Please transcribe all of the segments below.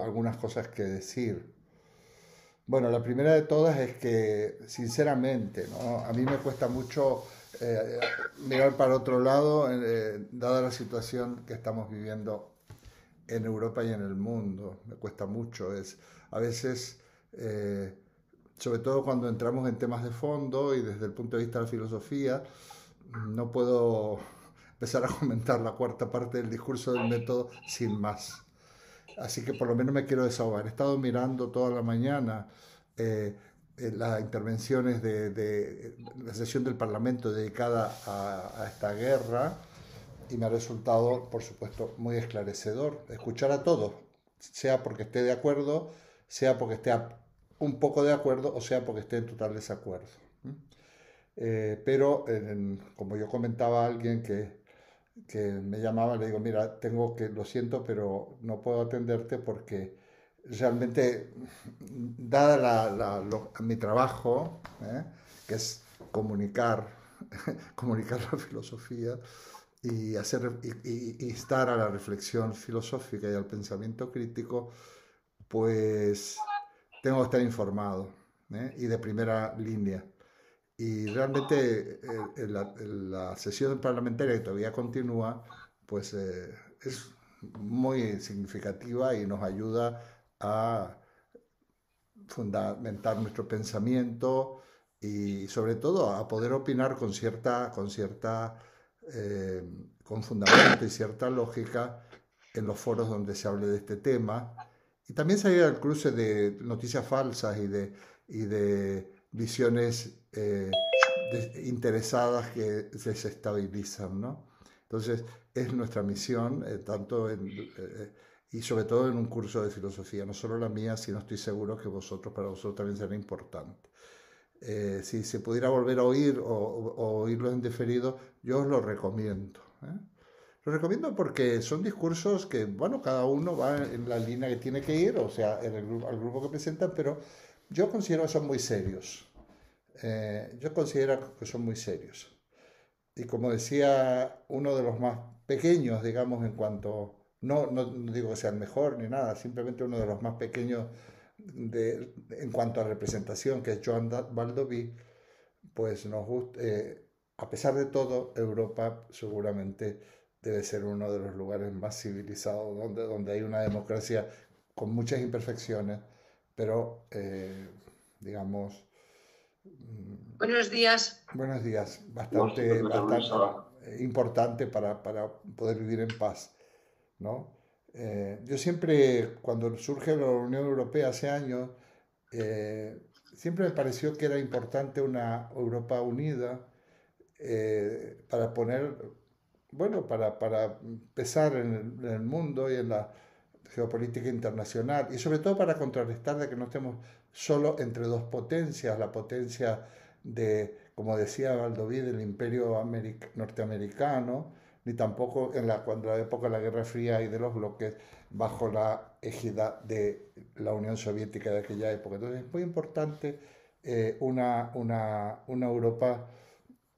algunas cosas que decir. Bueno, la primera de todas es que, sinceramente, ¿no? A mí me cuesta mucho mirar para otro lado, dada la situación que estamos viviendo en Europa y en el mundo. Me cuesta mucho. A veces, eh, sobre todo cuando entramos en temas de fondo y desde el punto de vista de la filosofía, no puedo empezar a comentar la cuarta parte del discurso del método sin más. Así que por lo menos me quiero desahogar. He estado mirando toda la mañana eh, las intervenciones de la sesión del Parlamento dedicada a esta guerra y me ha resultado, por supuesto, muy esclarecedor escuchar a todos, sea porque esté de acuerdo, sea porque esté un poco de acuerdo o sea porque esté en total desacuerdo. Pero, como yo comentaba a alguien que me llamaba, le digo, mira, lo siento, pero no puedo atenderte porque realmente, dada mi trabajo, que es comunicar, comunicar la filosofía y instar a la reflexión filosófica y al pensamiento crítico, pues tengo que estar informado, y de primera línea. Y realmente la sesión parlamentaria que todavía continúa, pues es muy significativa y nos ayuda a fundamentar nuestro pensamiento y sobre todo a poder opinar eh, con fundamento y cierta lógica en los foros donde se hable de este tema. Y también salir al cruce de noticias falsas y de visiones interesadas que desestabilizan, ¿no? Entonces, es nuestra misión, y sobre todo en un curso de filosofía, no solo la mía, sino estoy seguro que para vosotros también será importante. Si se pudiera volver a oír o oírlo en diferido, yo os lo recomiendo. Lo recomiendo porque son discursos que, bueno, cada uno va en la línea que tiene que ir, o sea, al grupo que presentan, pero yo considero que son muy serios. Yo considero que son muy serios. Y como decía uno de los más pequeños, digamos, no digo que sea el mejor ni nada, simplemente uno de los más pequeños en cuanto a representación, que es Joan Baldoví, pues a pesar de todo, Europa seguramente debe ser uno de los lugares más civilizados, donde hay una democracia con muchas imperfecciones, pero, digamos, Buenos días. buenos días, bastante importante para poder vivir en paz, ¿no? Yo siempre, cuando surge la Unión Europea hace años, siempre me pareció que era importante una Europa unida, para poner, bueno, para pesar en el mundo y en la geopolítica internacional y sobre todo para contrarrestar de que no estemos solo entre dos potencias, la potencia como decía Valdoví, del imperio norteamericano, ni tampoco cuando la época de la Guerra Fría y de los bloques bajo la égida de la Unión Soviética de aquella época. Entonces es muy importante una Europa,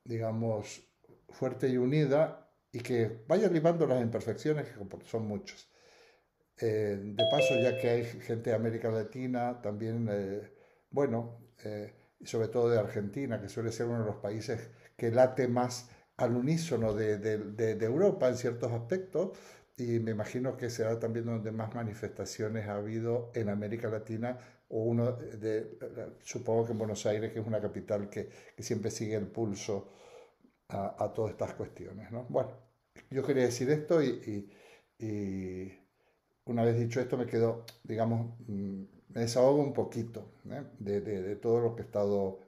digamos, fuerte y unida y que vaya limando las imperfecciones, que son muchas. De paso, ya que hay gente de América Latina, también, bueno, y sobre todo de Argentina, que suele ser uno de los países que late más al unísono de Europa en ciertos aspectos, y me imagino que será también donde más manifestaciones ha habido en América Latina, supongo que en Buenos Aires, que es una capital que siempre sigue el pulso a todas estas cuestiones, ¿no? Bueno, yo quería decir esto y una vez dicho esto me quedo, digamos, me desahogo un poquito, de todo lo que he estado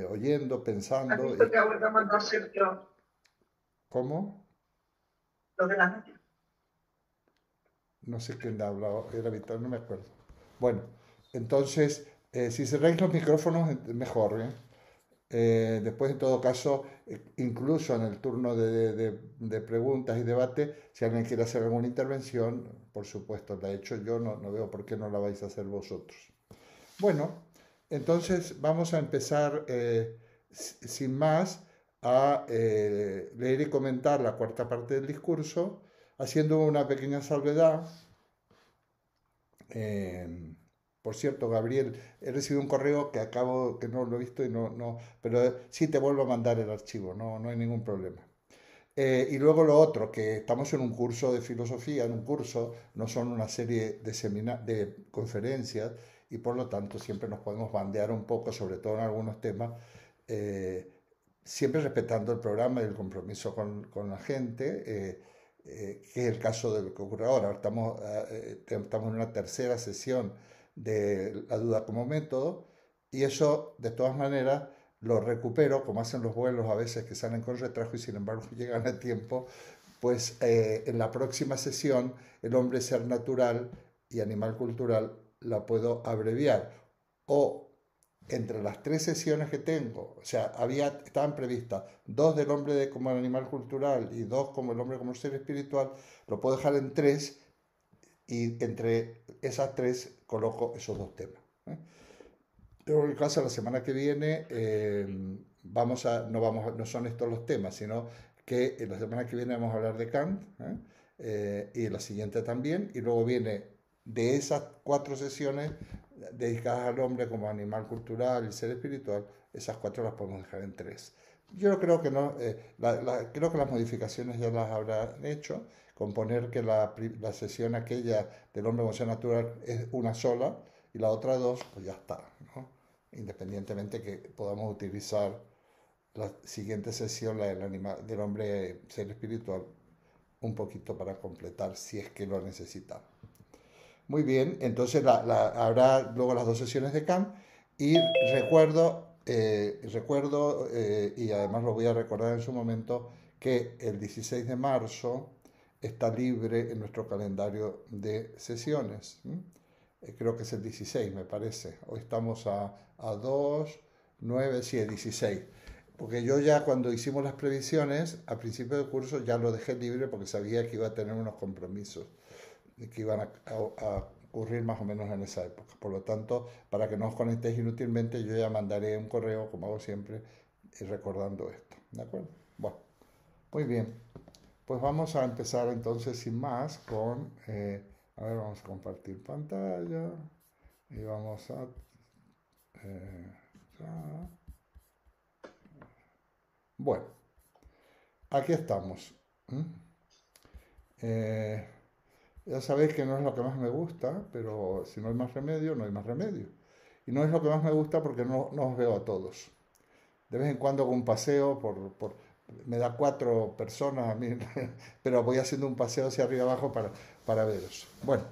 oyendo, ¿Has pensando visto que ha vuelto a mandar Sergio cómo, lo de la noche? no sé quién ha hablado, era Víctor, no me acuerdo. Bueno, entonces, si cerráis los micrófonos, mejor, ¿eh? Después, en todo caso, incluso en el turno de preguntas y debate, si alguien quiere hacer alguna intervención, por supuesto, la he hecho yo, no veo por qué no la vais a hacer vosotros. Bueno, entonces vamos a empezar, sin más, a leer y comentar la cuarta parte del discurso, haciendo una pequeña salvedad, Por cierto, Gabriel, he recibido un correo que no lo he visto y pero sí te vuelvo a mandar el archivo, no hay ningún problema. Y luego lo otro, que estamos en un curso de filosofía, en un curso, no son una serie de conferencias y por lo tanto siempre nos podemos bandear un poco, sobre todo en algunos temas, eh, siempre respetando el programa y el compromiso con la gente, que es el caso de lo que ocurre ahora. Estamos en una tercera sesión de la duda como método y eso de todas maneras lo recupero, como hacen los vuelos a veces que salen con retraso y sin embargo llegan a tiempo, pues en la próxima sesión, el hombre ser natural y animal cultural la puedo abreviar. O entre las tres sesiones que tengo, o sea, estaban previstas dos del hombre como animal cultural y dos como el hombre como ser espiritual, lo puedo dejar en tres y entre esas tres coloco esos dos temas. ¿Eh? En el caso, la semana que viene no son estos los temas, sino que la semana que viene vamos a hablar de Kant, y la siguiente también, y luego viene de esas cuatro sesiones dedicadas al hombre como animal cultural y ser espiritual, esas cuatro las podemos dejar en tres. Yo creo que no, creo que las modificaciones ya las habrán hecho, con poner que la sesión aquella del hombre como ser natural es una sola y la otra dos, pues ya está, ¿no? Independientemente que podamos utilizar la siguiente sesión, la del hombre ser espiritual, un poquito para completar si es que lo necesitamos. Muy bien, entonces habrá luego las dos sesiones de Kant y y además lo voy a recordar en su momento, que el 16 de marzo está libre en nuestro calendario de sesiones. Creo que es el 16, me parece. Hoy estamos a 2, 9, sí, el 16. Porque yo ya cuando hicimos las previsiones, a principio del curso ya lo dejé libre porque sabía que iba a tener unos compromisos que iban a ocurrir más o menos en esa época. Por lo tanto, para que no os conectéis inútilmente, yo ya mandaré un correo, como hago siempre, recordando esto. ¿De acuerdo? Bueno, muy bien. Pues vamos a empezar entonces sin más con... a ver, vamos a compartir pantalla y vamos a... bueno, aquí estamos. Ya sabéis que no es lo que más me gusta, pero si no hay más remedio, no hay más remedio. Y no es lo que más me gusta porque no os veo a todos. De vez en cuando hago un paseo me da 4 personas a mí, pero voy haciendo un paseo hacia arriba abajo para veros. Bueno,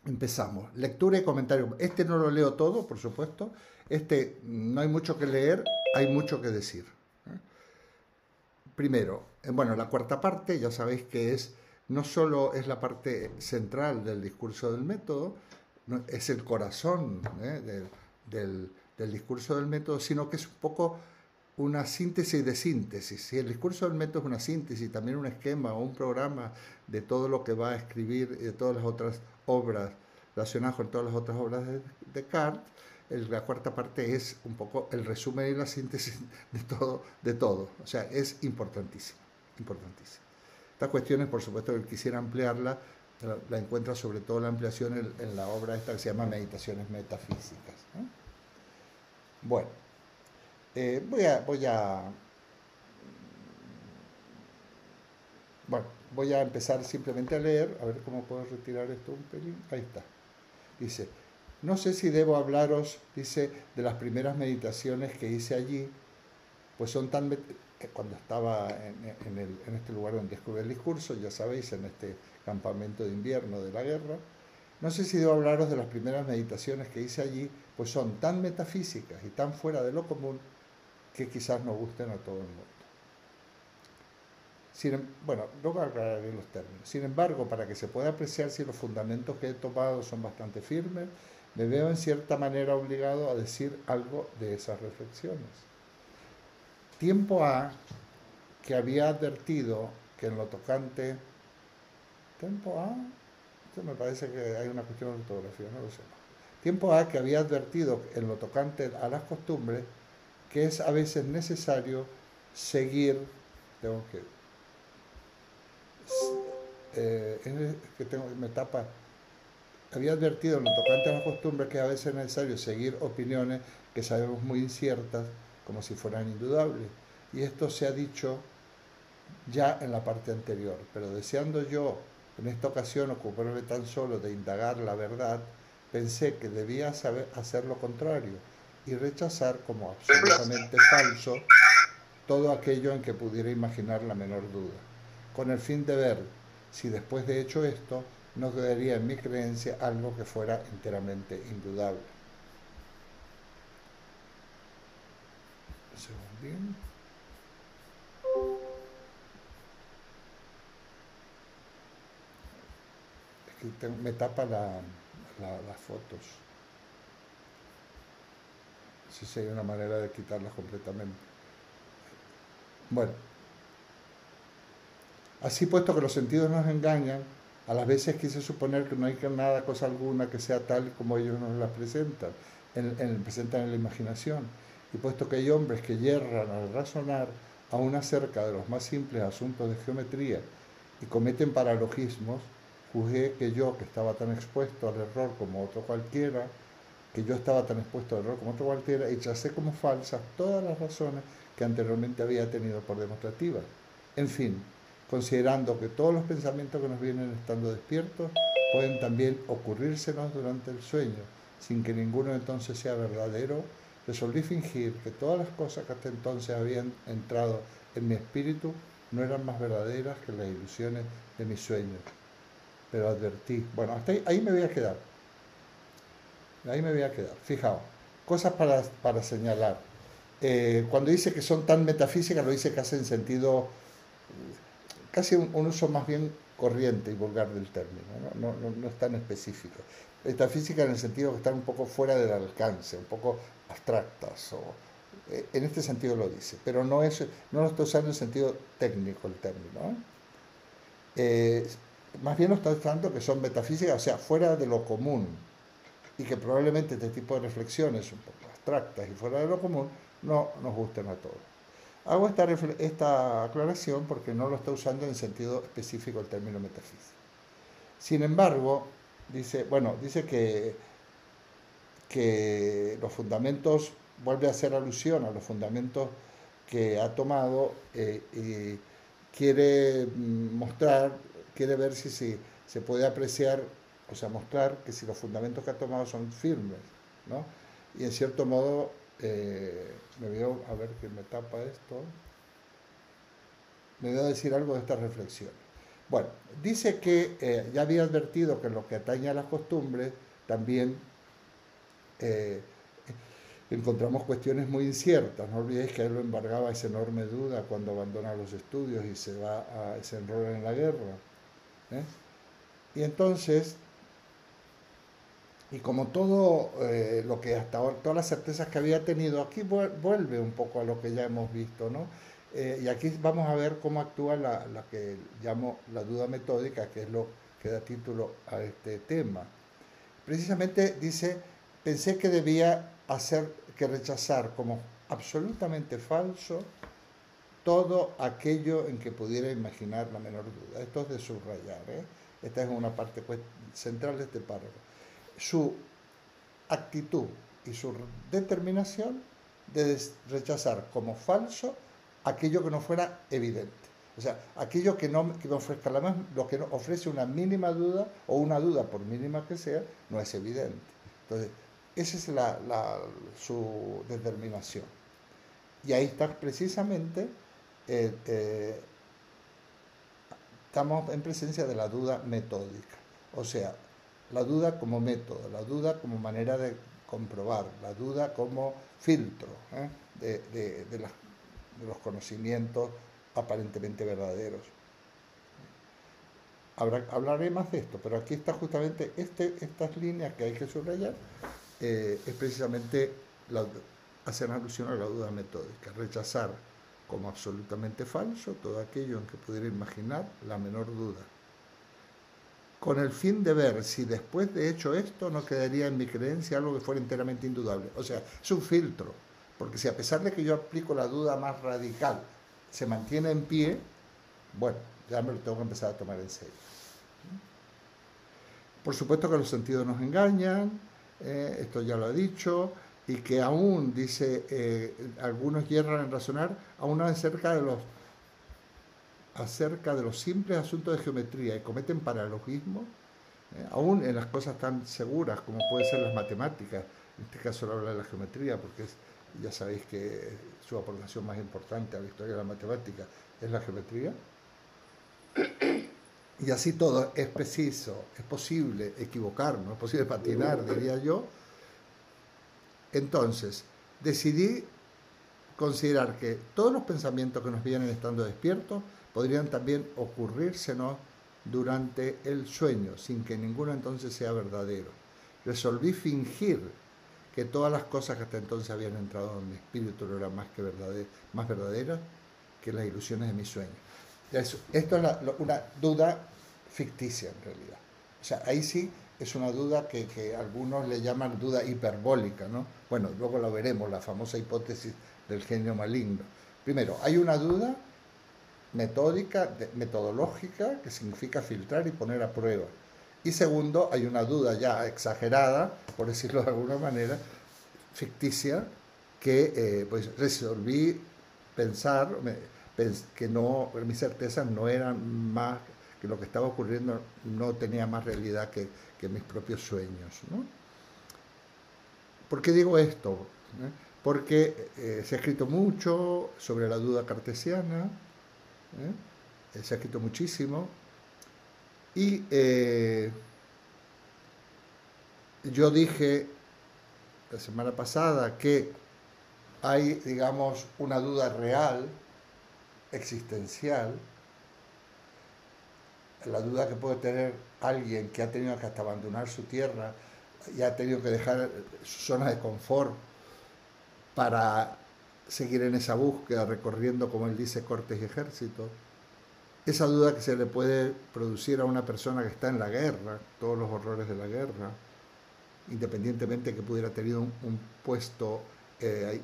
empezamos. Lectura y comentario. Este no lo leo todo, por supuesto. Este no hay mucho que leer, hay mucho que decir. Primero, bueno, la cuarta parte ya sabéis que no solo es la parte central del discurso del método, es el corazón del discurso del método, sino que es un poco una síntesis de síntesis. Si el discurso del método es una síntesis, también un esquema o un programa de todo lo que va a escribir y de todas las otras obras relacionadas con todas las otras obras de Descartes, la cuarta parte es un poco el resumen y la síntesis de todo. O sea, es importantísimo, importantísimo. Estas cuestiones, por supuesto, que quisiera ampliarla, la encuentra sobre todo la ampliación en la obra esta que se llama Meditaciones Metafísicas. Bueno, voy a empezar simplemente a leer, a ver cómo puedo retirar esto un pelín. Ahí está. Dice, no sé si debo hablaros, dice, de las primeras meditaciones que hice allí, pues son cuando estaba en este lugar donde descubrí el discurso, ya sabéis, en este campamento de invierno de la guerra. No sé si debo hablaros de las primeras meditaciones que hice allí, pues son tan metafísicas y tan fuera de lo común que quizás no gusten a todo el mundo. Bueno, luego aclararé los términos. Sin embargo, para que se pueda apreciar si los fundamentos que he tomado son bastante firmes, me veo en cierta manera obligado a decir algo de esas reflexiones. Tiempo ha que había advertido que en lo tocante... Tiempo ha... Esto me parece que hay una cuestión de ortografía, no lo sé. Tiempo ha que había advertido en lo tocante a las costumbres que es a veces necesario seguir... Tengo que... me tapa había advertido en lo tocante a las costumbres que a veces es necesario seguir opiniones que sabemos muy inciertas, como si fueran indudables. Y esto se ha dicho ya en la parte anterior, pero deseando yo en esta ocasión ocuparme tan solo de indagar la verdad, pensé que debía saber hacer lo contrario y rechazar como absolutamente falso todo aquello en que pudiera imaginar la menor duda, con el fin de ver si después de hecho esto no quedaría en mi creencia algo que fuera enteramente indudable. Un segundín. Es que me tapa las fotos. No sé si hay una manera de quitarlas completamente. Bueno, así puesto que los sentidos nos engañan, a las veces quise suponer que no hay que nada, cosa alguna, que sea tal como ellos nos la presentan, presentan en la imaginación. Y puesto que hay hombres que yerran al razonar, aún acerca de los más simples asuntos de geometría, y cometen paralogismos, juzgué que yo, que estaba tan expuesto al error como otro cualquiera, que yo estaba tan expuesto al error como otro cualquiera, y tracé como falsas todas las razones que anteriormente había tenido por demostrativas. En fin, considerando que todos los pensamientos que nos vienen estando despiertos pueden también ocurrírsenos durante el sueño, sin que ninguno entonces sea verdadero, resolví fingir que todas las cosas que hasta entonces habían entrado en mi espíritu no eran más verdaderas que las ilusiones de mis sueños. Pero advertí, bueno, hasta ahí me voy a quedar. Ahí me voy a quedar. Fijaos, cosas para señalar. Cuando dice que son tan metafísicas, lo dice casi en sentido, casi un uso más bien corriente y vulgar del término, no es tan específico. Metafísica en el sentido que están un poco fuera del alcance, un poco abstractas, en este sentido lo dice, pero no lo está usando en sentido técnico el término. Eh, Más bien lo está usando que son metafísicas, o sea, fuera de lo común, y que probablemente este tipo de reflexiones un poco abstractas y fuera de lo común no nos gusten a todos. Hago esta aclaración porque no lo está usando en sentido específico el término metafísico. Sin embargo, dice que los fundamentos, vuelve a hacer alusión a los fundamentos que ha tomado y quiere mostrar, quiere ver si se puede apreciar, o sea, mostrar que si los fundamentos que ha tomado son firmes, ¿no? Y en cierto modo, me veo, a ver que me tapa esto, me voy a decir algo de esta reflexión. Bueno, dice que ya había advertido que en lo que atañe a las costumbres también eh, encontramos cuestiones muy inciertas. No olvidéis que a él lo embargaba esa enorme duda cuando abandona los estudios y se enrola en la guerra. ¿eh? Y entonces, y como todo lo que hasta ahora, todas las certezas que había tenido, aquí vuelve un poco a lo que ya hemos visto, ¿no? Y aquí vamos a ver cómo actúa la que llamo la duda metódica, que es lo que da título a este tema. Precisamente dice, pensé que debía hacer que rechazar como absolutamente falso todo aquello en que pudiera imaginar la menor duda. Esto es de subrayar, ¿eh? Esta es una parte central de este párrafo. Su actitud y su determinación de rechazar como falso aquello que no fuera evidente. O sea, aquello que no ofrezca lo que no ofrece una mínima duda o una duda por mínima que sea, no es evidente. Entonces, esa es su determinación. Y ahí está precisamente, estamos en presencia de la duda metódica. O sea, la duda como método, la duda como manera de comprobar, la duda como filtro de los conocimientos aparentemente verdaderos. Hablaré más de esto, pero aquí está justamente estas líneas que hay que subrayar, es precisamente hacer alusión a la duda metódica, rechazar como absolutamente falso todo aquello en que pudiera imaginar la menor duda, con el fin de ver si después de hecho esto no quedaría en mi creencia algo que fuera enteramente indudable. O sea, es un filtro, porque si a pesar de que yo aplico la duda más radical, se mantiene en pie, bueno, ya me lo tengo que empezar a tomar en serio. Por supuesto que los sentidos nos engañan, esto ya lo he dicho, y que aún, dice, algunos hierran en razonar, aún acerca de los simples asuntos de geometría y cometen paralogismos, aún en las cosas tan seguras como pueden ser las matemáticas. En este caso lo habla de la geometría, porque ya sabéis que su aportación más importante a la historia de la matemática es la geometría. Y así todo es preciso, es posible equivocarnos, es posible patinar, diría yo. Entonces, decidí considerar que todos los pensamientos que nos vienen estando despiertos podrían también ocurrírsenos durante el sueño, sin que ninguno entonces sea verdadero. Resolví fingir que todas las cosas que hasta entonces habían entrado en mi espíritu no eran más verdaderas que las ilusiones de mi sueño. Esto es una duda ficticia en realidad. O sea, ahí sí es una duda que algunos le llaman duda hiperbólica, ¿no? Bueno, luego la veremos, la famosa hipótesis del genio maligno. Primero, hay una duda metódica, metodológica, que significa filtrar y poner a prueba. Y segundo, hay una duda ya exagerada, por decirlo de alguna manera, ficticia, que pues resolví pensar que no, mis certezas no eran más, que lo que estaba ocurriendo no tenía más realidad que mis propios sueños, ¿no? ¿Por qué digo esto? Porque se ha escrito mucho sobre la duda cartesiana, se ha escrito muchísimo, y yo dije la semana pasada que hay, digamos, una duda real, existencial, la duda que puede tener alguien que ha tenido que hasta abandonar su tierra y ha tenido que dejar su zona de confort para seguir en esa búsqueda, recorriendo, como él dice, cortes y ejércitos. Esa duda que se le puede producir a una persona que está en la guerra, todos los horrores de la guerra, independientemente de que pudiera tener un puesto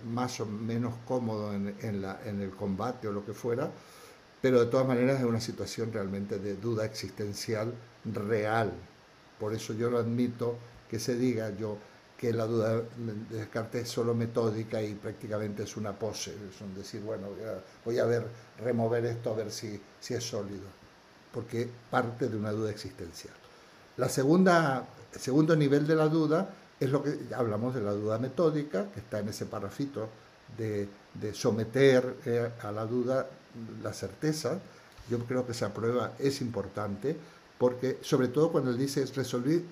más o menos cómodo en el combate o lo que fuera, pero de todas maneras es una situación realmente de duda existencial real. Por eso yo lo admito que se diga yo que la duda de Descartes es solo metódica y prácticamente es una pose, es un decir, bueno, voy a ver, remover esto a ver si es sólido, porque parte de una duda existencial. El segundo nivel de la duda es lo que hablamos de la duda metódica, que está en ese parrafito de someter a la duda la certeza. Yo creo que esa prueba es importante, porque sobre todo cuando él dice resolver,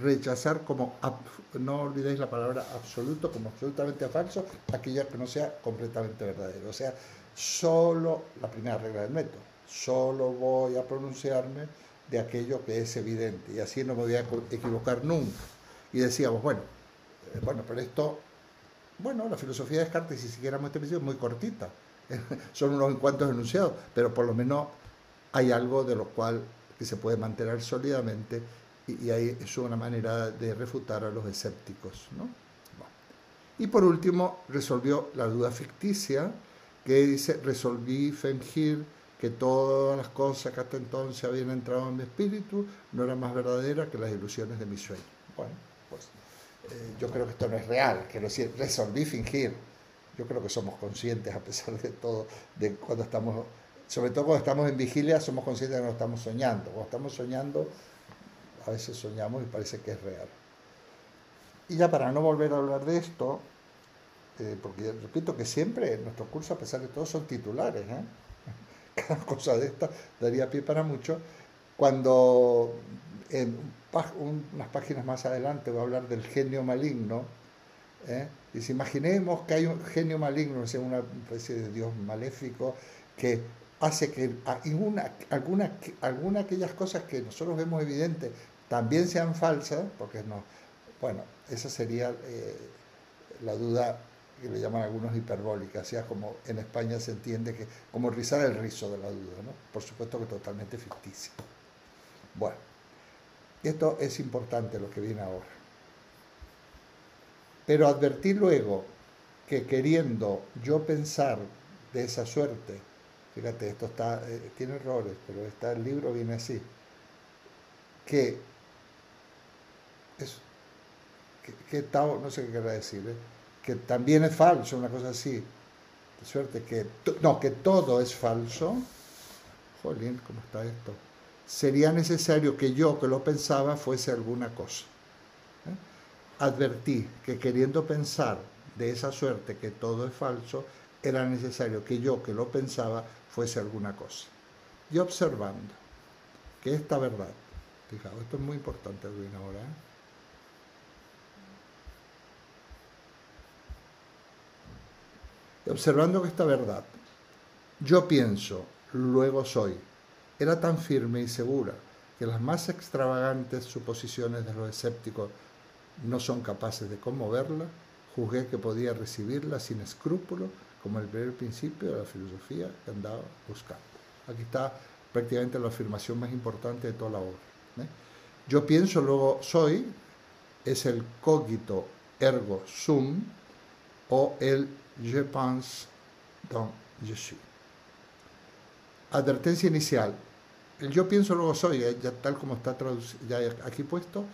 rechazar como, no olvidéis la palabra absoluto, como absolutamente falso, aquella que no sea completamente verdadero. O sea, solo la primera regla del método, solo voy a pronunciarme de aquello que es evidente, y así no me voy a equivocar nunca. Y decíamos, bueno, pero esto, bueno, la filosofía de Descartes, si siguiéramos este episodio, es muy cortita, son unos cuantos enunciados, pero por lo menos hay algo de lo cual que se puede mantener sólidamente, y ahí es una manera de refutar a los escépticos, ¿no? Bueno. Y por último, resolvió la duda ficticia, que dice, resolví fingir que todas las cosas que hasta entonces habían entrado en mi espíritu no eran más verdaderas que las ilusiones de mi sueño. Bueno, pues yo creo que esto no es real, quiero decir, resolví fingir. Yo creo que somos conscientes, a pesar de todo, de cuando estamos, sobre todo cuando estamos en vigilia, somos conscientes de que no estamos soñando. Cuando estamos soñando, a veces soñamos y parece que es real. Y ya para no volver a hablar de esto, porque repito que siempre en nuestro curso, a pesar de todo, son titulares, ¿eh? Cada cosa de esta daría pie para mucho. Cuando en unas páginas más adelante voy a hablar del genio maligno, dice, imaginemos que hay un genio maligno, o sea, una especie de dios maléfico que hace que alguna de aquellas cosas que nosotros vemos evidentes también sean falsas, porque no, bueno, esa sería la duda que le llaman algunos hiperbólica, o sea, como en España se entiende que como rizar el rizo de la duda, ¿no? Por supuesto que totalmente ficticia. Bueno, esto es importante lo que viene ahora. Pero advertí luego que queriendo yo pensar de esa suerte, fíjate, esto tiene errores, pero el libro viene así, que es que Tao, no sé qué querrá decir, que también es falso, una cosa así, de suerte que, no, que todo es falso. Jolín, ¿cómo está esto? Sería necesario que yo, que lo pensaba, fuese alguna cosa. ¿Eh? Advertí que queriendo pensar de esa suerte que todo es falso, era necesario que yo, que lo pensaba, fuese alguna cosa. Y observando que esta verdad, fijaos, esto es muy importante ahora, y observando que esta verdad, yo pienso, luego soy, era tan firme y segura que las más extravagantes suposiciones de los escépticos no son capaces de conmoverla, juzgué que podía recibirla sin escrúpulo como el primer principio de la filosofía que andaba buscando. Aquí está prácticamente la afirmación más importante de toda la obra. ¿Eh? Yo pienso, luego soy, es el cogito ergo sum o el je pense donc je suis. Advertencia inicial. El yo pienso, luego soy, ya tal como está ya aquí puesto,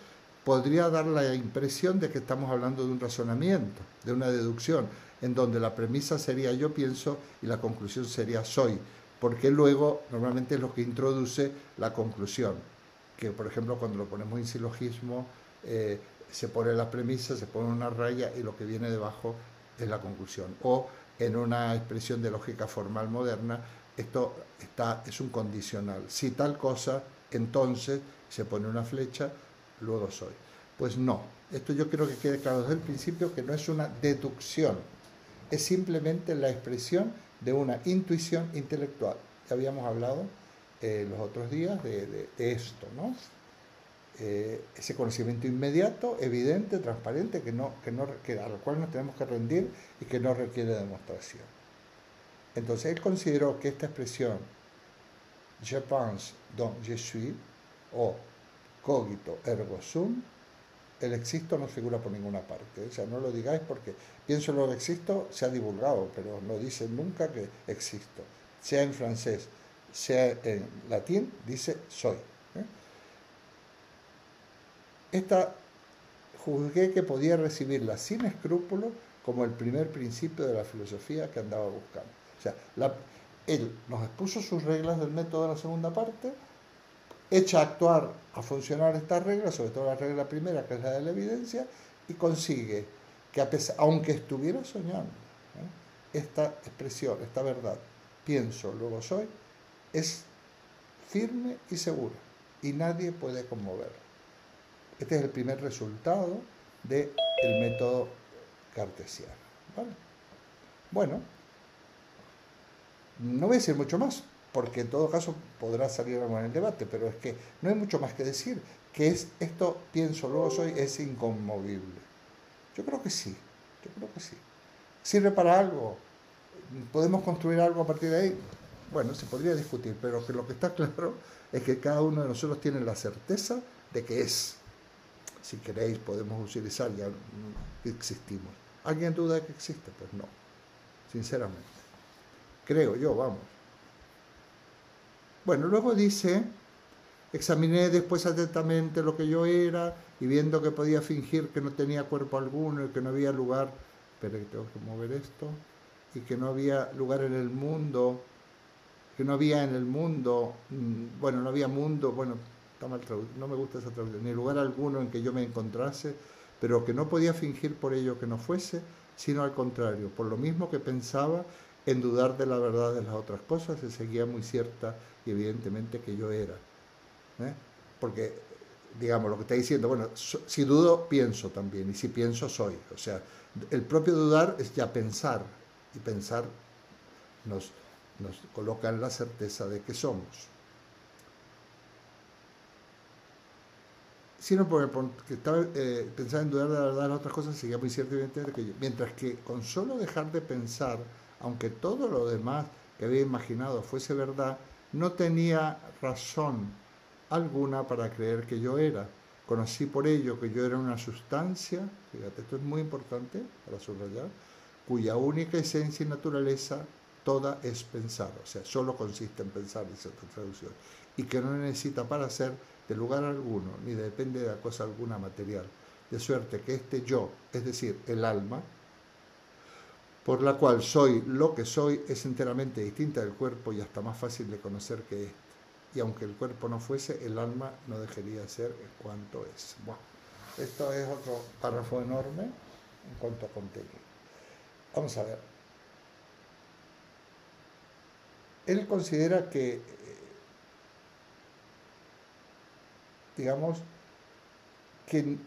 podría dar la impresión de que estamos hablando de un razonamiento, de una deducción, en donde la premisa sería yo pienso y la conclusión sería soy, porque luego normalmente es lo que introduce la conclusión, que por ejemplo cuando lo ponemos en silogismo se pone la premisa, se pone una raya y lo que viene debajo es la conclusión. O en una expresión de lógica formal moderna, esto es un condicional. Si tal cosa, entonces se pone una flecha, luego soy. Pues no, esto yo quiero que quede claro desde el principio que no es una deducción, es simplemente la expresión de una intuición intelectual. Ya habíamos hablado los otros días de esto, ¿no? Ese conocimiento inmediato, evidente, transparente, al cual nos tenemos que rendir y que no requiere demostración. Entonces él consideró que esta expresión je pense donc je suis o cogito ergo sum, el existo no figura por ninguna parte. O sea, no lo digáis porque pienso lo que existo se ha divulgado, pero no dice nunca que existo. Sea en francés, sea en latín, dice soy. Esta juzgué que podía recibirla sin escrúpulo como el primer principio de la filosofía que andaba buscando. O sea, él nos expuso sus reglas del método de la segunda parte, echa a actuar, a funcionar estas reglas, sobre todo la regla primera, que es la de la evidencia, y consigue que, aunque estuviera soñando, esta expresión, esta verdad, pienso, luego soy, es firme y segura, y nadie puede conmoverla. Este es el primer resultado del método cartesiano. ¿Vale? Bueno, no voy a decir mucho más, porque en todo caso podrá salir algo en el debate, pero es que no hay mucho más que decir, que es esto, pienso, luego soy, es inconmovible. Yo creo que sí, yo creo que sí. ¿Sirve para algo? ¿Podemos construir algo a partir de ahí? Bueno, se podría discutir, pero que lo que está claro es que cada uno de nosotros tiene la certeza de que es. Si queréis podemos utilizar ya que existimos. ¿Alguien duda de que existe? Pues no, sinceramente. Creo yo, vamos. Bueno, luego dice, examiné después atentamente lo que yo era y viendo que podía fingir que no tenía cuerpo alguno y que no había lugar, espera que tengo que mover esto, y que no había lugar en el mundo, que no había en el mundo, bueno, no había mundo, bueno, está mal traducido, no me gusta esa traducción, ni lugar alguno en que yo me encontrase, pero que no podía fingir por ello que no fuese, sino al contrario, por lo mismo que pensaba en dudar de la verdad de las otras cosas, se seguía muy cierta y evidentemente que yo era. Porque, digamos, lo que está diciendo, bueno, si dudo, pienso también, y si pienso, soy. O sea, el propio dudar es ya pensar, y pensar nos coloca en la certeza de que somos. Sino porque estaba pensando en dudar de la verdad de las otras cosas, seguía muy cierto y evidente que yo. Mientras que con solo dejar de pensar, aunque todo lo demás que había imaginado fuese verdad, no tenía razón alguna para creer que yo era. Conocí por ello que yo era una sustancia, fíjate, esto es muy importante para subrayar, cuya única esencia y naturaleza toda es pensar, o sea, solo consiste en pensar, dice otra traducción, y que no necesita para ser de lugar alguno, ni depende de cosa alguna material, de suerte que este yo, es decir, el alma, por la cual soy lo que soy, es enteramente distinta del cuerpo y hasta más fácil de conocer que éste. Y aunque el cuerpo no fuese, el alma no dejaría de ser en cuanto es. Bueno, esto es otro párrafo enorme en cuanto a contenido. Vamos a ver. Él considera que, digamos, que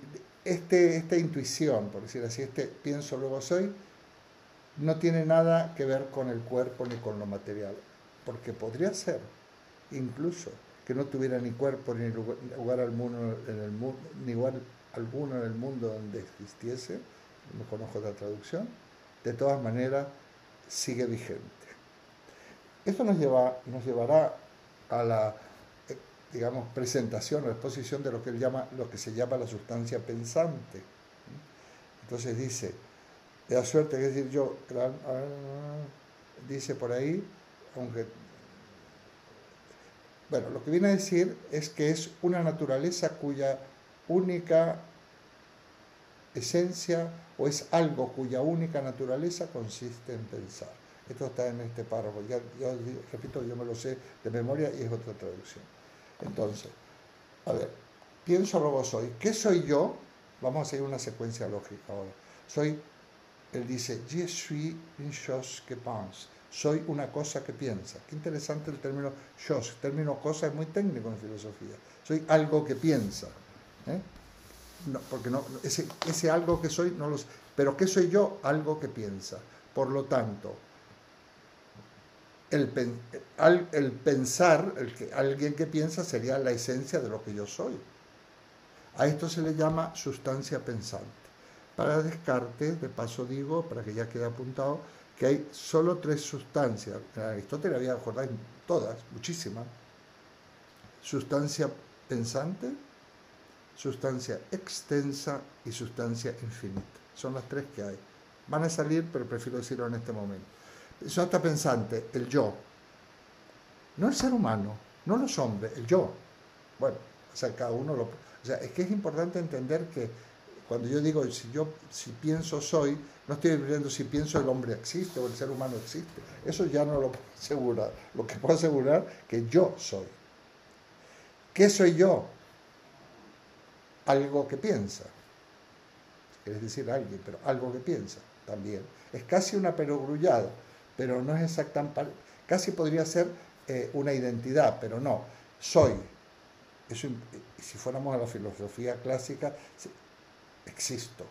esta intuición, por decir así, este pienso luego soy, no tiene nada que ver con el cuerpo ni con lo material, porque podría ser incluso que no tuviera ni cuerpo ni lugar alguno en el mundo, ni lugar alguno en el mundo donde existiese, no conozco otra traducción, de todas maneras sigue vigente. Esto nos llevará a la, digamos, presentación o exposición de lo que él llama, lo que se llama la sustancia pensante. Entonces dice, de la suerte, es decir, yo, dice por ahí, aunque, bueno, lo que viene a decir es que es una naturaleza cuya única esencia, o es algo cuya única naturaleza consiste en pensar. Esto está en este párrafo, ya repito, yo me lo sé de memoria y es otra traducción. Entonces, a ver, pienso luego soy. ¿Qué soy yo? Vamos a seguir una secuencia lógica ahora. Él dice, je suis une chose que pense. Soy una cosa que piensa. Qué interesante el término chose. El término cosa es muy técnico en filosofía. Soy algo que piensa. No, porque no, ese algo que soy no lo sé. Pero ¿qué soy yo? Algo que piensa. Por lo tanto, el pensar, alguien que piensa sería la esencia de lo que yo soy. A esto se le llama sustancia pensante. Para Descartes, de paso digo, para que ya quede apuntado, que hay solo 3 sustancias. Aristóteles había acordado todas, muchísimas. Sustancia pensante, sustancia extensa y sustancia infinita. Son las 3 que hay. Van a salir, pero prefiero decirlo en este momento. Sustancia pensante, el yo. No el ser humano, no los hombres, el yo. Bueno, o sea, cada uno lo... O sea, es que es importante entender que cuando yo digo, si pienso soy, no estoy diciendo si pienso el hombre existe o el ser humano existe. Eso ya no lo puedo asegurar. Lo que puedo asegurar es que yo soy. ¿Qué soy yo? Algo que piensa. Es decir, alguien, pero algo que piensa también. Es casi una perogrullada, pero no es exactamente... Casi podría ser una identidad, pero no. Soy. Eso, si fuéramos a la filosofía clásica, existo.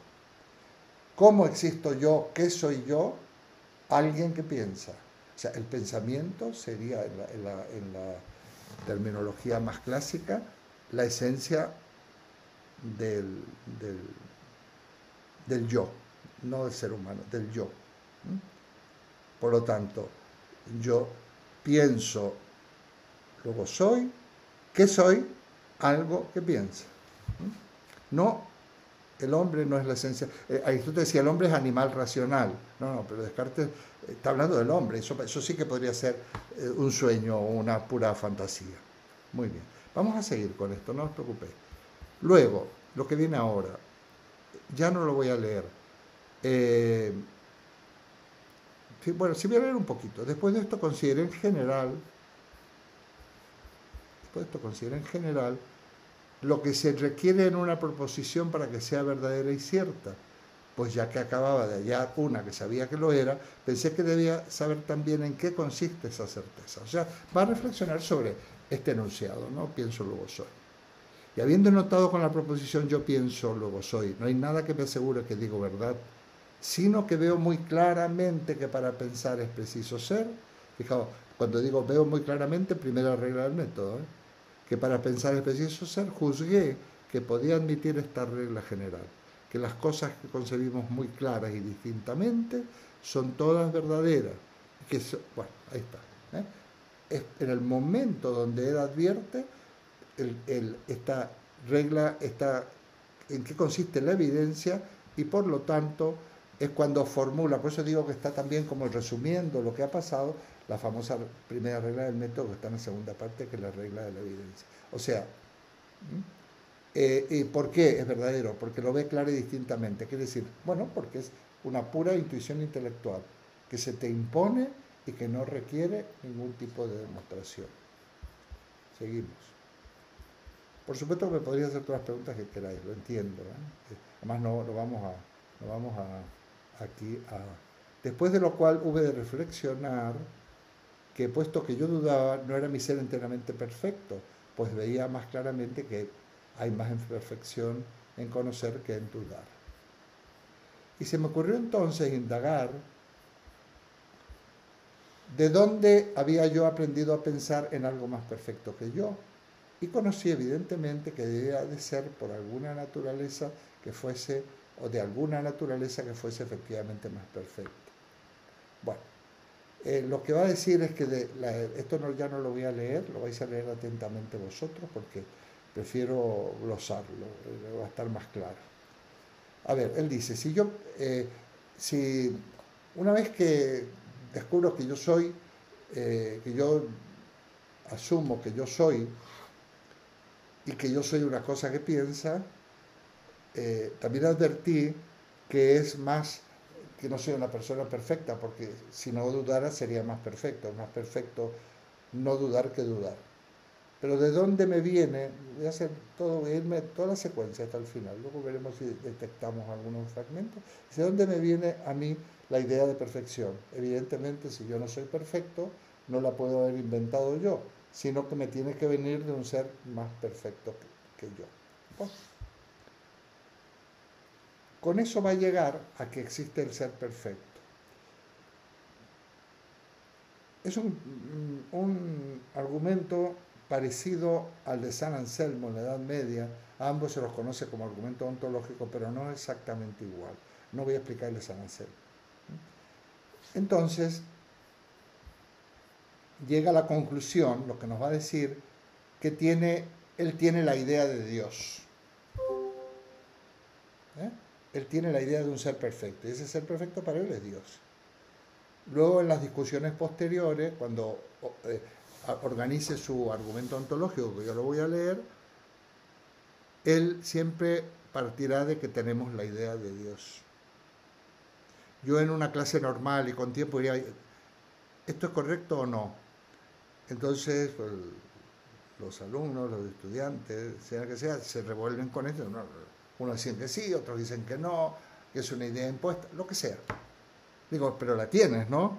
¿Cómo existo yo? ¿Qué soy yo? Alguien que piensa. O sea, el pensamiento sería, en la terminología más clásica, la esencia del yo, no del ser humano, del yo. Por lo tanto, yo pienso, luego soy. ¿Qué soy? Algo que piensa. No, el hombre no es la esencia. Aristóteles decía, el hombre es animal racional. No, pero Descartes está hablando del hombre. Eso sí que podría ser un sueño o una pura fantasía. Muy bien. Vamos a seguir con esto, no os preocupéis. Luego, lo que viene ahora, ya no lo voy a leer. Bueno, sí voy a leer un poquito. Después de esto considera en general lo que se requiere en una proposición para que sea verdadera y cierta. Pues ya que acababa de hallar una que sabía que lo era, pensé que debía saber también en qué consiste esa certeza. O sea, va a reflexionar sobre este enunciado, ¿no? Pienso, luego soy. Y habiendo notado con la proposición yo pienso, luego soy, no hay nada que me asegure que digo verdad, sino que veo muy claramente que para pensar es preciso ser. Fijaos, cuando digo veo muy claramente, primera regla del método, que para pensar es preciso ser, juzgué que podía admitir esta regla general, que las cosas que concebimos muy claras y distintamente son todas verdaderas. Bueno, ahí está. Es en el momento donde él advierte esta regla, en qué consiste la evidencia, y por lo tanto es cuando formula, por eso digo que está también como resumiendo lo que ha pasado, la famosa primera regla del método que está en la segunda parte, que es la regla de la evidencia. O sea, ¿Y por qué es verdadero? Porque lo ve claro y distintamente. Quiere decir, bueno, porque es una pura intuición intelectual que se te impone y que no requiere ningún tipo de demostración. Seguimos. Por supuesto que me podría hacer todas las preguntas que queráis, lo entiendo. Además no vamos aquí a... Después de lo cual hube de reflexionar que puesto que yo dudaba, no era mi ser enteramente perfecto, pues veía más claramente que hay más imperfección en conocer que en dudar. Y se me ocurrió entonces indagar de dónde había yo aprendido a pensar en algo más perfecto que yo. Y conocí evidentemente que debía de ser por alguna naturaleza que fuese, o de alguna naturaleza que fuese efectivamente más perfecta. Bueno, lo que va a decir es que esto ya no lo voy a leer, lo vais a leer atentamente vosotros porque prefiero glosarlo, va a estar más claro. A ver, él dice, si una vez que descubro que yo soy, que yo asumo que yo soy y que yo soy una cosa que piensa, también advertí que es más, que no soy una persona perfecta, porque si no dudara sería más perfecto. Es más perfecto no dudar que dudar. Pero ¿de dónde me viene? Voy a hacer todo, voy a irme toda la secuencia hasta el final. Luego veremos si detectamos algunos fragmentos. ¿De dónde me viene a mí la idea de perfección? Evidentemente, si yo no soy perfecto, no la puedo haber inventado yo, sino que me tiene que venir de un ser más perfecto que yo. Bueno, con eso va a llegar a que existe el ser perfecto. Es un argumento parecido al de San Anselmo en la Edad Media. A ambos se los conoce como argumento ontológico, pero no exactamente igual. No voy a explicarle San Anselmo. Entonces, llega a la conclusión, lo que nos va a decir, que él tiene la idea de Dios. Él tiene la idea de un ser perfecto, y ese ser perfecto para él es Dios. Luego, en las discusiones posteriores, cuando organice su argumento ontológico, que yo lo voy a leer, él siempre partirá de que tenemos la idea de Dios. Yo en una clase normal y con tiempo diría, ¿esto es correcto o no? Entonces, pues, los alumnos, los estudiantes, sea que sea, se revuelven con esto. Unos dicen que sí, otros dicen que no, que es una idea impuesta, lo que sea. Digo, pero la tienes, ¿no?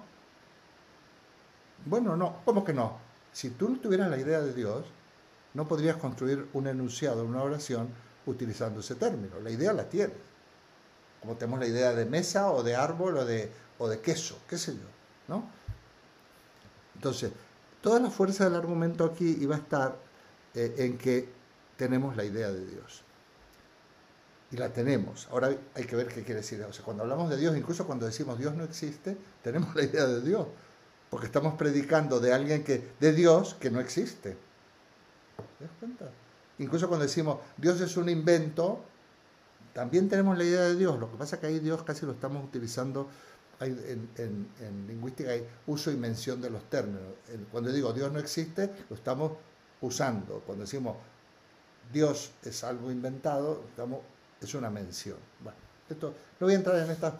Bueno, no, ¿cómo que no? Si tú no tuvieras la idea de Dios, no podrías construir un enunciado, una oración, utilizando ese término. La idea la tienes. Como tenemos la idea de mesa o de árbol o de queso, qué sé yo, ¿no? Entonces, toda la fuerza del argumento aquí iba a estar en que tenemos la idea de Dios. Y la tenemos. Ahora hay que ver qué quiere decir. O sea, cuando hablamos de Dios, incluso cuando decimos Dios no existe, tenemos la idea de Dios. Porque estamos predicando de Dios que no existe. ¿Te das cuenta? Incluso cuando decimos Dios es un invento, también tenemos la idea de Dios. Lo que pasa es que ahí Dios casi lo estamos utilizando. En lingüística hay uso y mención de los términos. Cuando digo Dios no existe, lo estamos usando. Cuando decimos Dios es algo inventado, es una mención. Bueno, esto, no voy a entrar en esta.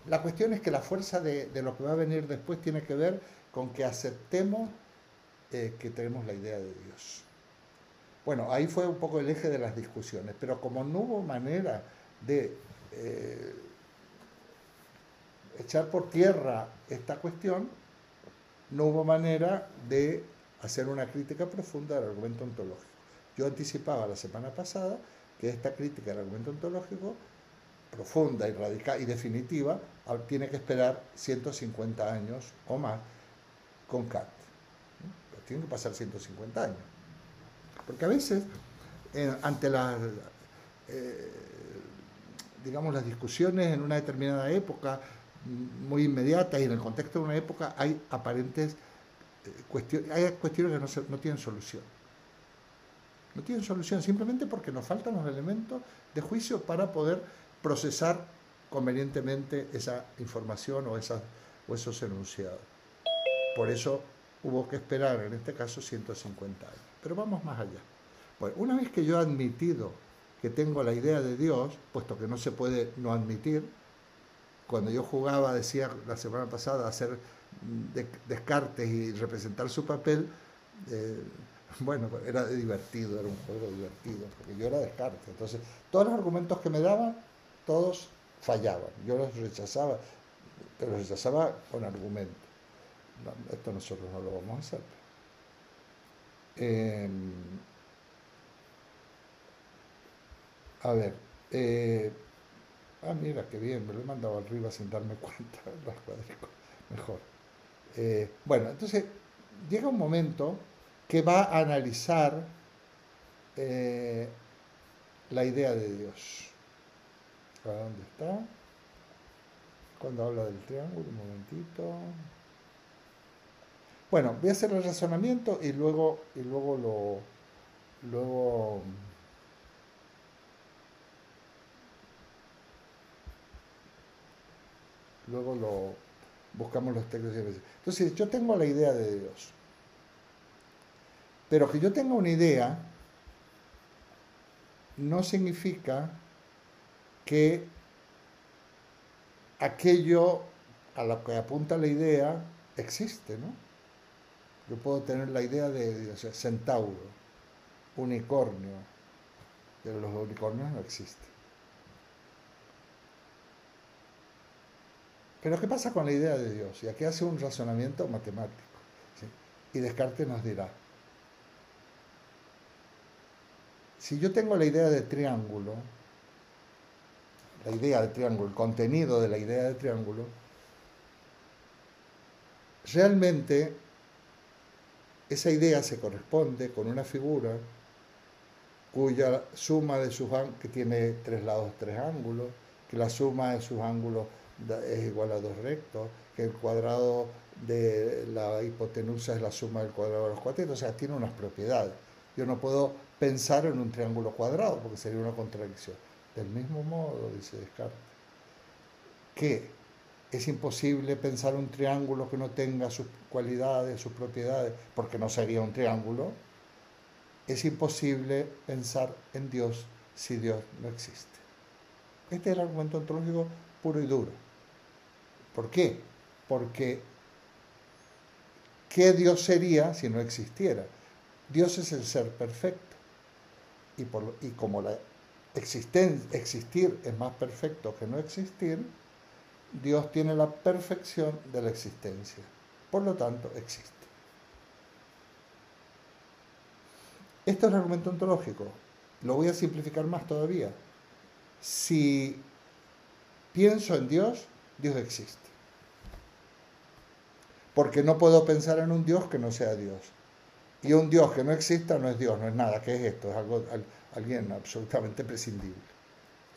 La cuestión es que la fuerza de lo que va a venir después tiene que ver con que aceptemos que tenemos la idea de Dios. Bueno, ahí fue un poco el eje de las discusiones, pero como no hubo manera de echar por tierra esta cuestión, no hubo manera de hacer una crítica profunda del argumento ontológico. Yo anticipaba la semana pasada que esta crítica del argumento ontológico, profunda y radical y definitiva, tiene que esperar 150 años o más con Kant. Tienen que pasar 150 años. Porque a veces, ante digamos, las discusiones en una determinada época, muy inmediatas y en el contexto de una época, hay aparentes hay cuestiones que no tienen solución. No tienen solución simplemente porque nos faltan los elementos de juicio para poder procesar convenientemente esa información o esos enunciados. Por eso hubo que esperar, en este caso, 150 años. Pero vamos más allá. Pues una vez que yo he admitido que tengo la idea de Dios, puesto que no se puede no admitir, cuando yo jugaba, decía la semana pasada, hacer descartes y representar su papel, eh, bueno, era divertido, era un juego divertido, porque yo era Descartes. Entonces, todos los argumentos que me daban, todos fallaban. Yo los rechazaba, pero los rechazaba con argumentos. No, esto nosotros no lo vamos a hacer. Eh, a ver, eh, mira, qué bien, me lo he mandado arriba sin darme cuenta, las cuadrículas, mejor. Bueno, entonces llega un momento que va a analizar eh, la idea de Dios. ¿A dónde está? Cuando habla del triángulo, un momentito. Bueno, voy a hacer el razonamiento y luego, luego lo buscamos los textos. Entonces, yo tengo la idea de Dios. Pero que yo tenga una idea no significa que aquello a lo que apunta la idea existe, ¿no? Yo puedo tener la idea de centauro, unicornio, pero los unicornios no existen. Pero ¿qué pasa con la idea de Dios? Y aquí hace un razonamiento matemático. ¿Sí? Y Descartes nos dirá, si yo tengo la idea de triángulo, el contenido de la idea de triángulo, realmente esa idea se corresponde con una figura cuya suma de sus ángulos, que tiene tres lados, tres ángulos, que la suma de sus ángulos es igual a dos rectos, que el cuadrado de la hipotenusa es la suma del cuadrado de los cuatetos, o sea, tiene unas propiedades. Yo no puedo pensar en un triángulo cuadrado porque sería una contradicción. Del mismo modo, dice Descartes, que es imposible pensar un triángulo que no tenga sus cualidades, sus propiedades, porque no sería un triángulo. Es imposible pensar en Dios si Dios no existe. Este es el argumento ontológico puro y duro. ¿Por qué? Porque ¿qué Dios sería si no existiera? Dios es el ser perfecto. Y como existir es más perfecto que no existir, Dios tiene la perfección de la existencia. Por lo tanto, existe. Esto es el argumento ontológico. Lo voy a simplificar más todavía. Si pienso en Dios, Dios existe. Porque no puedo pensar en un Dios que no sea Dios. Y un Dios que no exista no es Dios, no es nada. ¿Qué es esto? Es alguien absolutamente prescindible.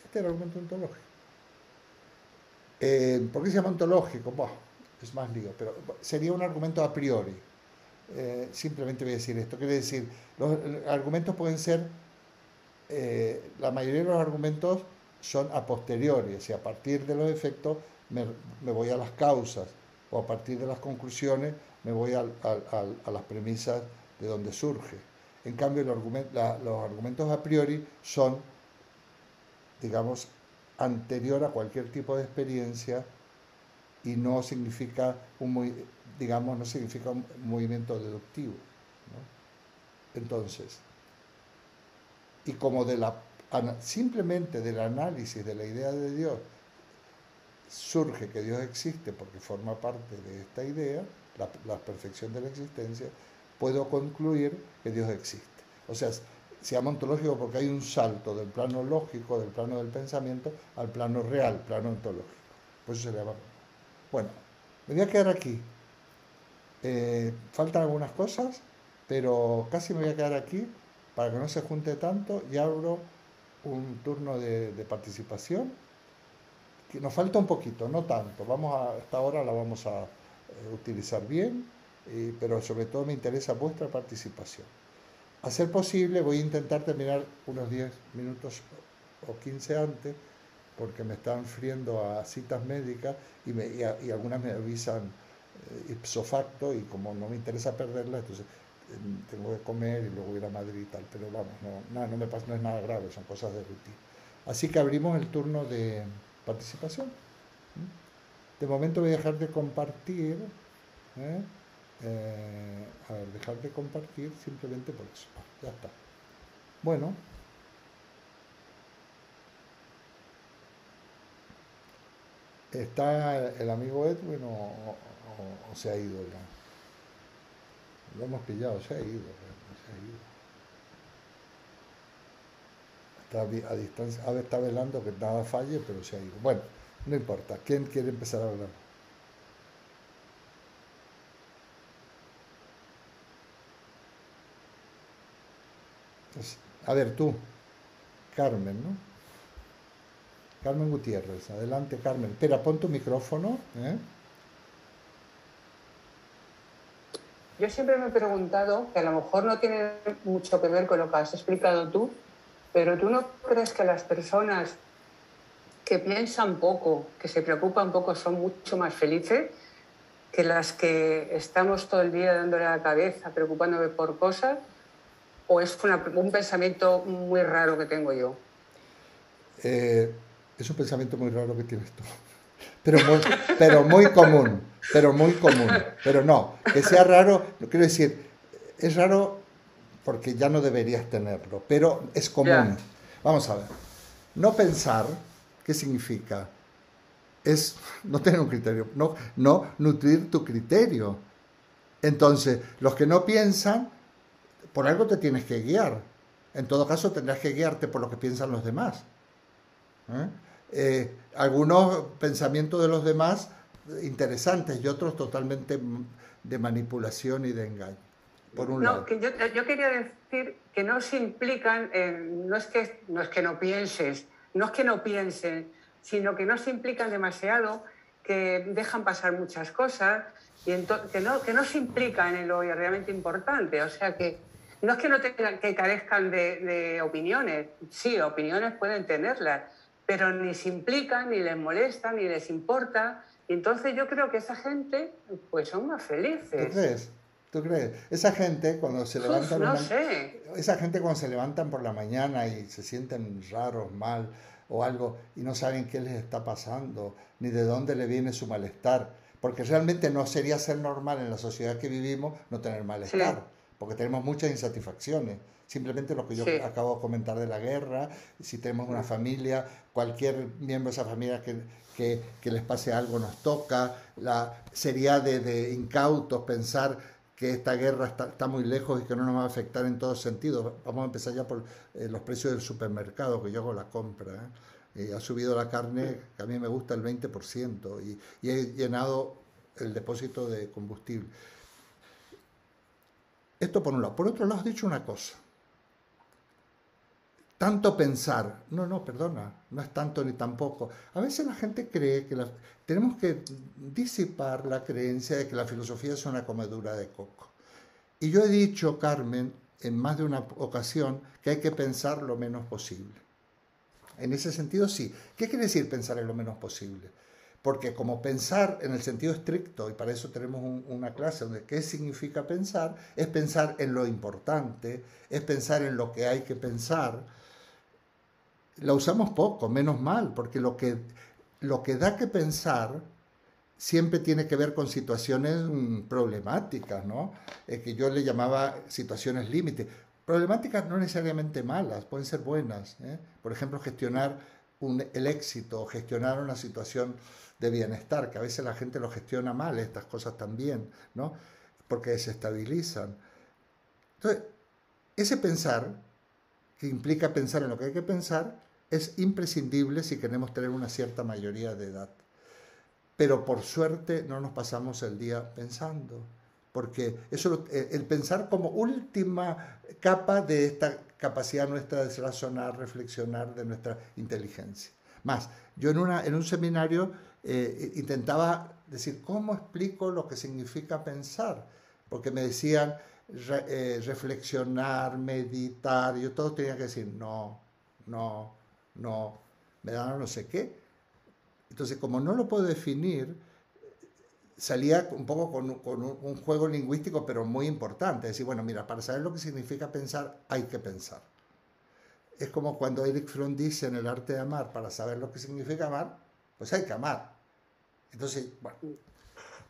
Este es el argumento ontológico. ¿Por qué se llama ontológico? Bueno, es más lío, pero sería un argumento a priori. Simplemente voy a decir esto. Quiere decir, los argumentos pueden ser, la mayoría de los argumentos son a posteriori, o sea, a partir de los efectos me voy a las causas, o a partir de las conclusiones me voy a las premisas de donde surge. En cambio, los argumentos a priori son, digamos, anterior a cualquier tipo de experiencia y no significa no significa un movimiento deductivo, ¿no? Entonces, y como simplemente del análisis de la idea de Dios surge que Dios existe porque forma parte de esta idea, la perfección de la existencia, puedo concluir que Dios existe. O sea, se llama ontológico porque hay un salto del plano lógico, del plano del pensamiento, al plano real, plano ontológico. Por eso se le llama. Bueno, me voy a quedar aquí. Faltan algunas cosas, pero casi me voy a quedar aquí para que no se junte tanto y abro un turno de participación. Que nos falta un poquito, no tanto. Esta hora la vamos a utilizar bien, pero sobre todo me interesa vuestra participación. A ser posible, voy a intentar terminar unos 10 minutos o 15 antes, porque me están friendo a citas médicas y algunas me avisan ipso facto, y como no me interesa perderlas, entonces tengo que comer y luego ir a Madrid y tal, pero vamos, no me pasa, no es nada grave, son cosas de rutina. Así que abrimos el turno de participación. De momento voy a dejar de compartir. ¿eh? A ver, dejar de compartir simplemente por eso. Ya está. Bueno, ¿está el amigo Edwin o se ha ido ya? Lo hemos pillado, se ha ido, se ha ido. Está a distancia, a ver, está velando que nada falle, pero se ha ido. Bueno, no importa. ¿Quién quiere empezar a hablar? Pues, a ver, tú, Carmen, ¿no? Carmen Gutiérrez, adelante Carmen. Espera, pon tu micrófono. ¿Eh? Yo siempre me he preguntado, que a lo mejor no tiene mucho que ver con lo que has explicado tú, pero ¿tú no crees que las personas que piensan poco, que se preocupan poco, son mucho más felices que las que estamos todo el día dándole a la cabeza, preocupándome por cosas? ¿O es un pensamiento muy raro que tengo yo? Es un pensamiento muy raro que tienes tú, pero muy común, pero muy común. Pero no, que sea raro, no quiero decir, es raro porque ya no deberías tenerlo, pero es común. Ya. Vamos a ver, no pensar, ¿qué significa? Es no tener un criterio, no nutrir tu criterio. Entonces, los que no piensan, por algo te tienes que guiar. En todo caso, tendrás que guiarte por lo que piensan los demás. ¿eh? Algunos pensamientos de los demás interesantes y otros totalmente de manipulación y de engaño. Por un No, lado. que yo quería decir que no se implican, no es que no pienses, no es que no piensen, sino que no se implican demasiado, que dejan pasar muchas cosas y que no se implican en lo realmente importante. O sea que no es que no tengan, que carezcan de opiniones, sí, opiniones pueden tenerlas, pero ni se implican, ni les molesta, ni les importa. Y entonces yo creo que esa gente pues son más ¿Tú felices. crees? ¿Tú crees? Esa gente cuando se Uf, levantan no sé. esa gente cuando se levantan por la mañana y se sienten raros, mal o algo y no saben qué les está pasando, ni de dónde le viene su malestar, porque realmente no sería ser normal en la sociedad que vivimos no tener malestar, Sí, porque tenemos muchas insatisfacciones. Simplemente lo que yo sí. acabo de comentar de la guerra, si tenemos una familia, cualquier miembro de esa familia que les pase algo nos toca, sería de incautos pensar que esta guerra está muy lejos y que no nos va a afectar en todos sentidos. Vamos a empezar ya por los precios del supermercado, que yo hago la compra. Ha subido la carne, que a mí me gusta, el 20%, y he llenado el depósito de combustible. Esto por un lado. Por otro lado, has dicho una cosa. Tanto pensar. No, perdona, no es tanto ni tampoco. A veces la gente cree que tenemos que disipar la creencia de que la filosofía es una comedura de coco. Y yo he dicho, Carmen, en más de una ocasión, que hay que pensar lo menos posible. En ese sentido, sí. ¿Qué quiere decir pensar en lo menos posible? Porque como pensar en el sentido estricto, y para eso tenemos una clase donde qué significa pensar, es pensar en lo importante, es pensar en lo que hay que pensar. La usamos poco, menos mal, porque lo que da que pensar siempre tiene que ver con situaciones problemáticas, ¿no? Que yo le llamaba situaciones límite. Problemáticas no necesariamente malas, pueden ser buenas. Por ejemplo, gestionar el éxito, gestionar una situación de bienestar, que a veces la gente lo gestiona mal, estas cosas también, ¿no? Porque desestabilizan. Entonces, ese pensar, que implica pensar en lo que hay que pensar, es imprescindible si queremos tener una cierta mayoría de edad. Pero por suerte no nos pasamos el día pensando, porque eso, el pensar como última capa de esta capacidad nuestra de razonar, reflexionar, de nuestra inteligencia. Más, yo en un seminario intentaba decir, ¿cómo explico lo que significa pensar? Porque me decían reflexionar, meditar, yo todo tenía que decir, no, me daban no sé qué. Entonces, como no lo puedo definir, salía un poco con un juego lingüístico, pero muy importante. Es decir, bueno, mira, para saber lo que significa pensar, hay que pensar. Es como cuando Erich Fromm dice en El arte de amar, para saber lo que significa amar, pues hay que amar. Entonces, bueno,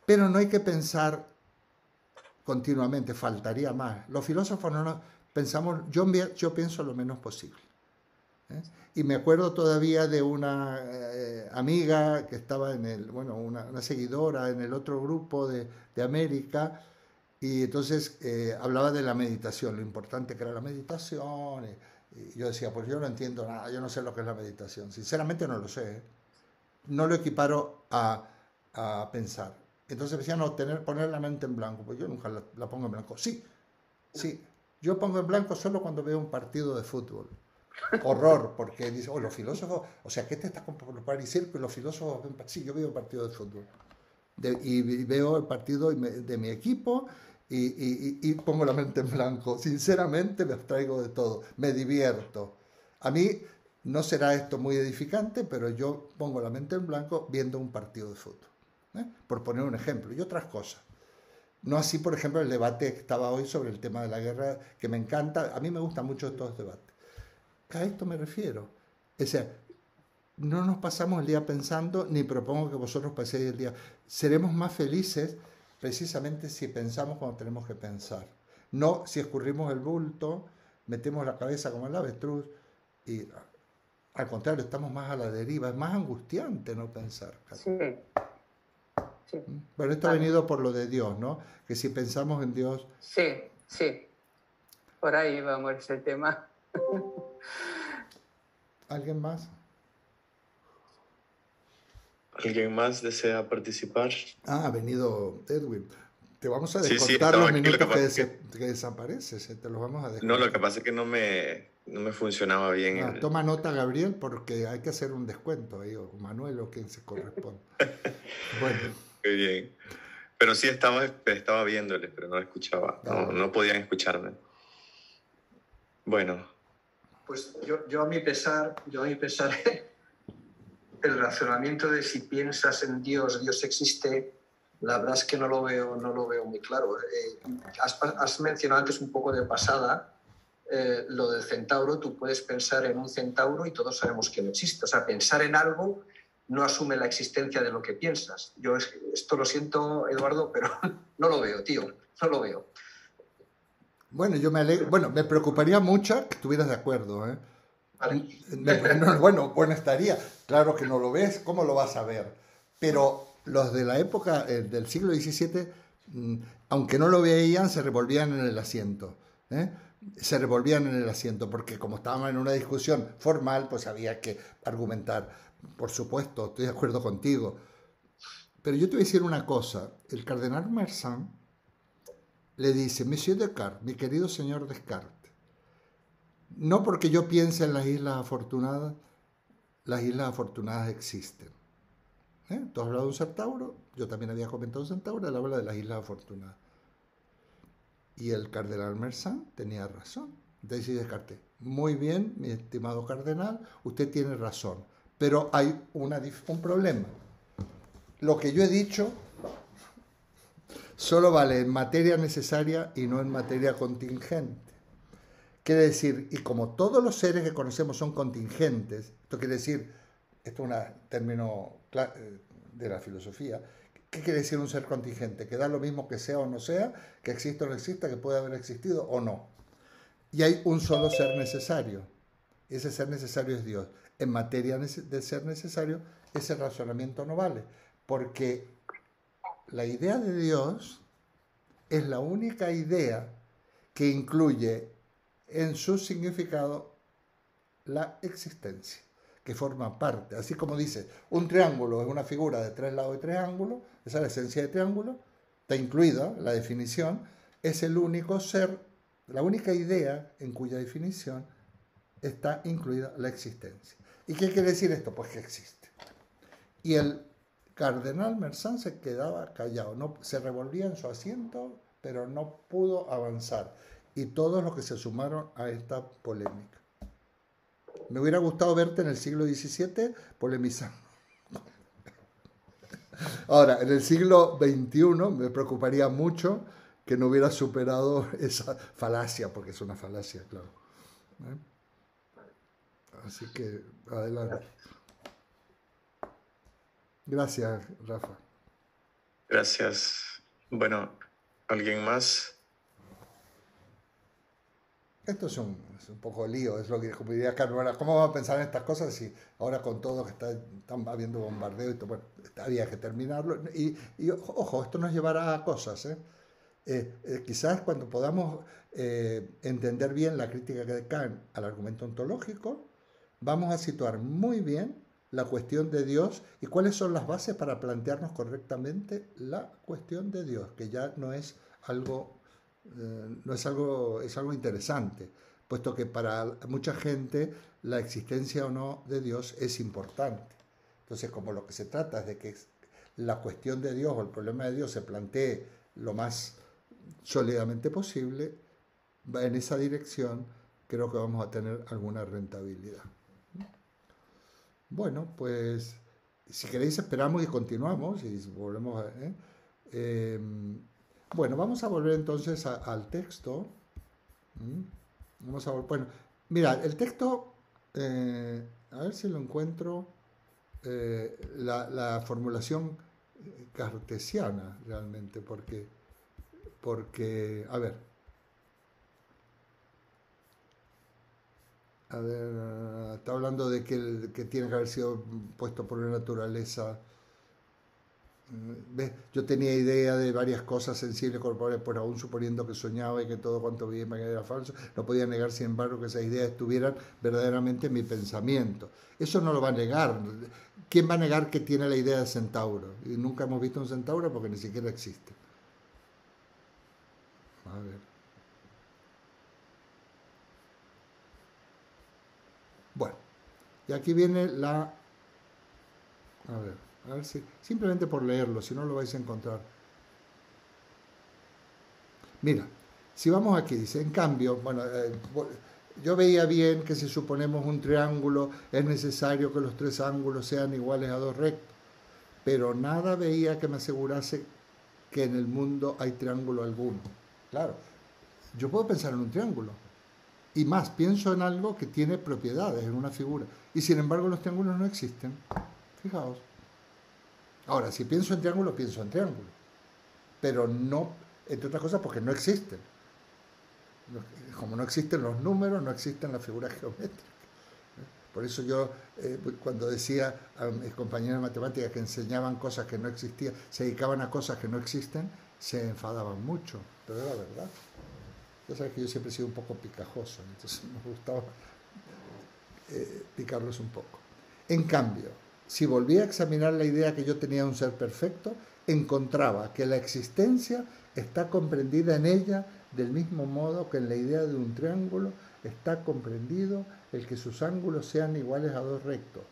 pero no hay que pensar continuamente, faltaría más. Los filósofos no nos pensamos, yo pienso lo menos posible. ¿Eh? Y me acuerdo todavía de una amiga que estaba en el, bueno, una seguidora en el otro grupo de América, y entonces hablaba de la meditación, lo importante que era la meditación. Y yo decía, pues yo no entiendo nada, yo no sé lo que es la meditación. Sinceramente no lo sé. ¿Eh? No lo equiparo a pensar. Entonces decía, no, poner la mente en blanco. Pues yo nunca la pongo en blanco. Sí, sí. Yo pongo en blanco solo cuando veo un partido de fútbol. Horror, porque dice, oh, los filósofos, o sea, ¿qué te estás por decir que los filósofos ven? Sí, yo veo un partido de fútbol. Y veo el partido de mi equipo y pongo la mente en blanco. Sinceramente me abstraigo de todo, me divierto. A mí no será esto muy edificante, pero yo pongo la mente en blanco viendo un partido de fútbol. Por poner un ejemplo, y otras cosas. No así, por ejemplo, el debate que estaba hoy sobre el tema de la guerra, que me encanta. A mí me gustan mucho estos debates. A esto me refiero. O sea, no nos pasamos el día pensando, ni propongo que vosotros paséis el día. Seremos más felices precisamente si pensamos cuando tenemos que pensar. No si escurrimos el bulto, metemos la cabeza como el avestruz y al contrario, estamos más a la deriva. Es más angustiante no pensar. Sí. Sí. Bueno, esto ha venido por lo de Dios, ¿no? Que si pensamos en Dios... Sí, sí. Por ahí vamos ese tema. ¿Alguien más? ¿Alguien más desea participar? Ah, ha venido Edwin. Te vamos a Sí, descontar estaba los aquí. minutos Lo que pasa que desapareces. Te los vamos a no, descontar. lo que pasa es que no me funcionaba bien. Toma nota, Gabriel, porque hay que hacer un descuento ahí, o Manuel, o quien se corresponde. Bueno. Muy bien. Pero sí estaba viéndoles, pero no escuchaba. No podían escucharme. Bueno. Pues yo a mi pesar, el razonamiento de si piensas en Dios, Dios existe, la verdad es que no lo veo muy claro. Has mencionado antes un poco de pasada lo del centauro. Tú puedes pensar en un centauro y todos sabemos que no existe. O sea, pensar en algo no asume la existencia de lo que piensas. Yo esto lo siento, Eduardo, pero no lo veo, tío, no lo veo. Bueno, yo me alegro. Bueno, me preocuparía mucho que estuvieras de acuerdo, ¿eh? Vale. Bueno, estaría. Claro que no lo ves, ¿cómo lo vas a ver? Pero los de la época del siglo XVII, aunque no lo veían, se revolvían en el asiento. Se revolvían en el asiento, porque como estábamos en una discusión formal, pues había que argumentar. Por supuesto, estoy de acuerdo contigo. Pero yo te voy a decir una cosa. El cardenal Marsan le dice, Monsieur Descartes, mi querido señor Descartes, no porque yo piense en las islas afortunadas existen. Tú has hablado de un centauro, yo también había comentado un centauro, él habla de las islas afortunadas. Y el cardenal Marsan tenía razón. Entonces dice Descartes, muy bien, mi estimado cardenal, usted tiene razón, pero hay un problema. Lo que yo he dicho solo vale en materia necesaria y no en materia contingente. Quiere decir, y como todos los seres que conocemos son contingentes, esto quiere decir, esto es un término de la filosofía, ¿qué quiere decir un ser contingente? Que da lo mismo que sea o no sea, que exista o no exista, que puede haber existido o no. Y hay un solo ser necesario. Ese ser necesario es Dios. En materia de ser necesario, ese razonamiento no vale, porque la idea de Dios es la única idea que incluye en su significado la existencia, que forma parte, así como dice, un triángulo es una figura de 3 lados de triángulo, esa es la esencia de triángulo, está incluida la definición, es el único ser, la única idea en cuya definición está incluida la existencia. ¿Y qué quiere decir esto? Pues que existe. Y el cardenal Marsan se quedaba callado, no, se revolvía en su asiento, pero no pudo avanzar. Y todos los que se sumaron a esta polémica. Me hubiera gustado verte en el siglo XVII polemizando Ahora, en el siglo XXI me preocuparía mucho que no hubiera superado esa falacia, porque es una falacia, claro. ¿Eh? Así que, adelante. Gracias, Rafa. Gracias. Bueno, ¿alguien más? Esto es un poco lío, es lo que como diría Carmen, ¿cómo vamos a pensar en estas cosas si ahora con todo que están habiendo bombardeo y todo, bueno, había que terminarlo? Ojo, esto nos llevará a cosas, ¿eh? Quizás cuando podamos entender bien la crítica de Kant al argumento ontológico, vamos a situar muy bien la cuestión de Dios y cuáles son las bases para plantearnos correctamente la cuestión de Dios, que ya no es algo, es algo interesante, puesto que para mucha gente la existencia o no de Dios es importante. Entonces, como lo que se trata es de que la cuestión de Dios o el problema de Dios se plantee lo más sólidamente posible, en esa dirección creo que vamos a tener alguna rentabilidad. Bueno, pues si queréis esperamos y continuamos y volvemos a... bueno, vamos a volver entonces al texto. Vamos a bueno, mira, el texto, a ver si lo encuentro, la formulación cartesiana realmente, porque a ver, está hablando de que tiene que haber sido puesto por la naturaleza. ¿Ves? Yo tenía idea de varias cosas sensibles corporales, pues aún suponiendo que soñaba y que todo cuanto vi era falso, no podía negar, sin embargo, que esas ideas estuvieran verdaderamente en mi pensamiento. Eso no lo va a negar. ¿Quién va a negar que tiene la idea de centauro? Y nunca hemos visto un centauro porque ni siquiera existe. A ver. Bueno, y aquí viene la... A ver si... Simplemente por leerlo, si no lo vais a encontrar. Mira, si vamos aquí, dice, en cambio, bueno, yo veía bien que si suponemos un triángulo es necesario que los tres ángulos sean iguales a dos rectos, pero nada veía que me asegurase que en el mundo hay triángulo alguno. Claro, yo puedo pensar en un triángulo, y más, pienso en algo que tiene propiedades, en una figura, y sin embargo los triángulos no existen. Fijaos. Ahora, si pienso en triángulo, pienso en triángulo, pero no, entre otras cosas, porque no existen. Como no existen los números, no existen las figuras geométricas. Por eso yo, cuando decía a mis compañeros de matemáticas que enseñaban cosas que no existían, se dedicaban a cosas que no existen, se enfadaban mucho, pero era verdad. Ya sabes que yo siempre he sido un poco picajoso, entonces me gustaba picarlos un poco. En cambio, si volvía a examinar la idea que yo tenía de un ser perfecto, encontraba que la existencia está comprendida en ella del mismo modo que en la idea de un triángulo está comprendido el que sus ángulos sean iguales a dos rectos,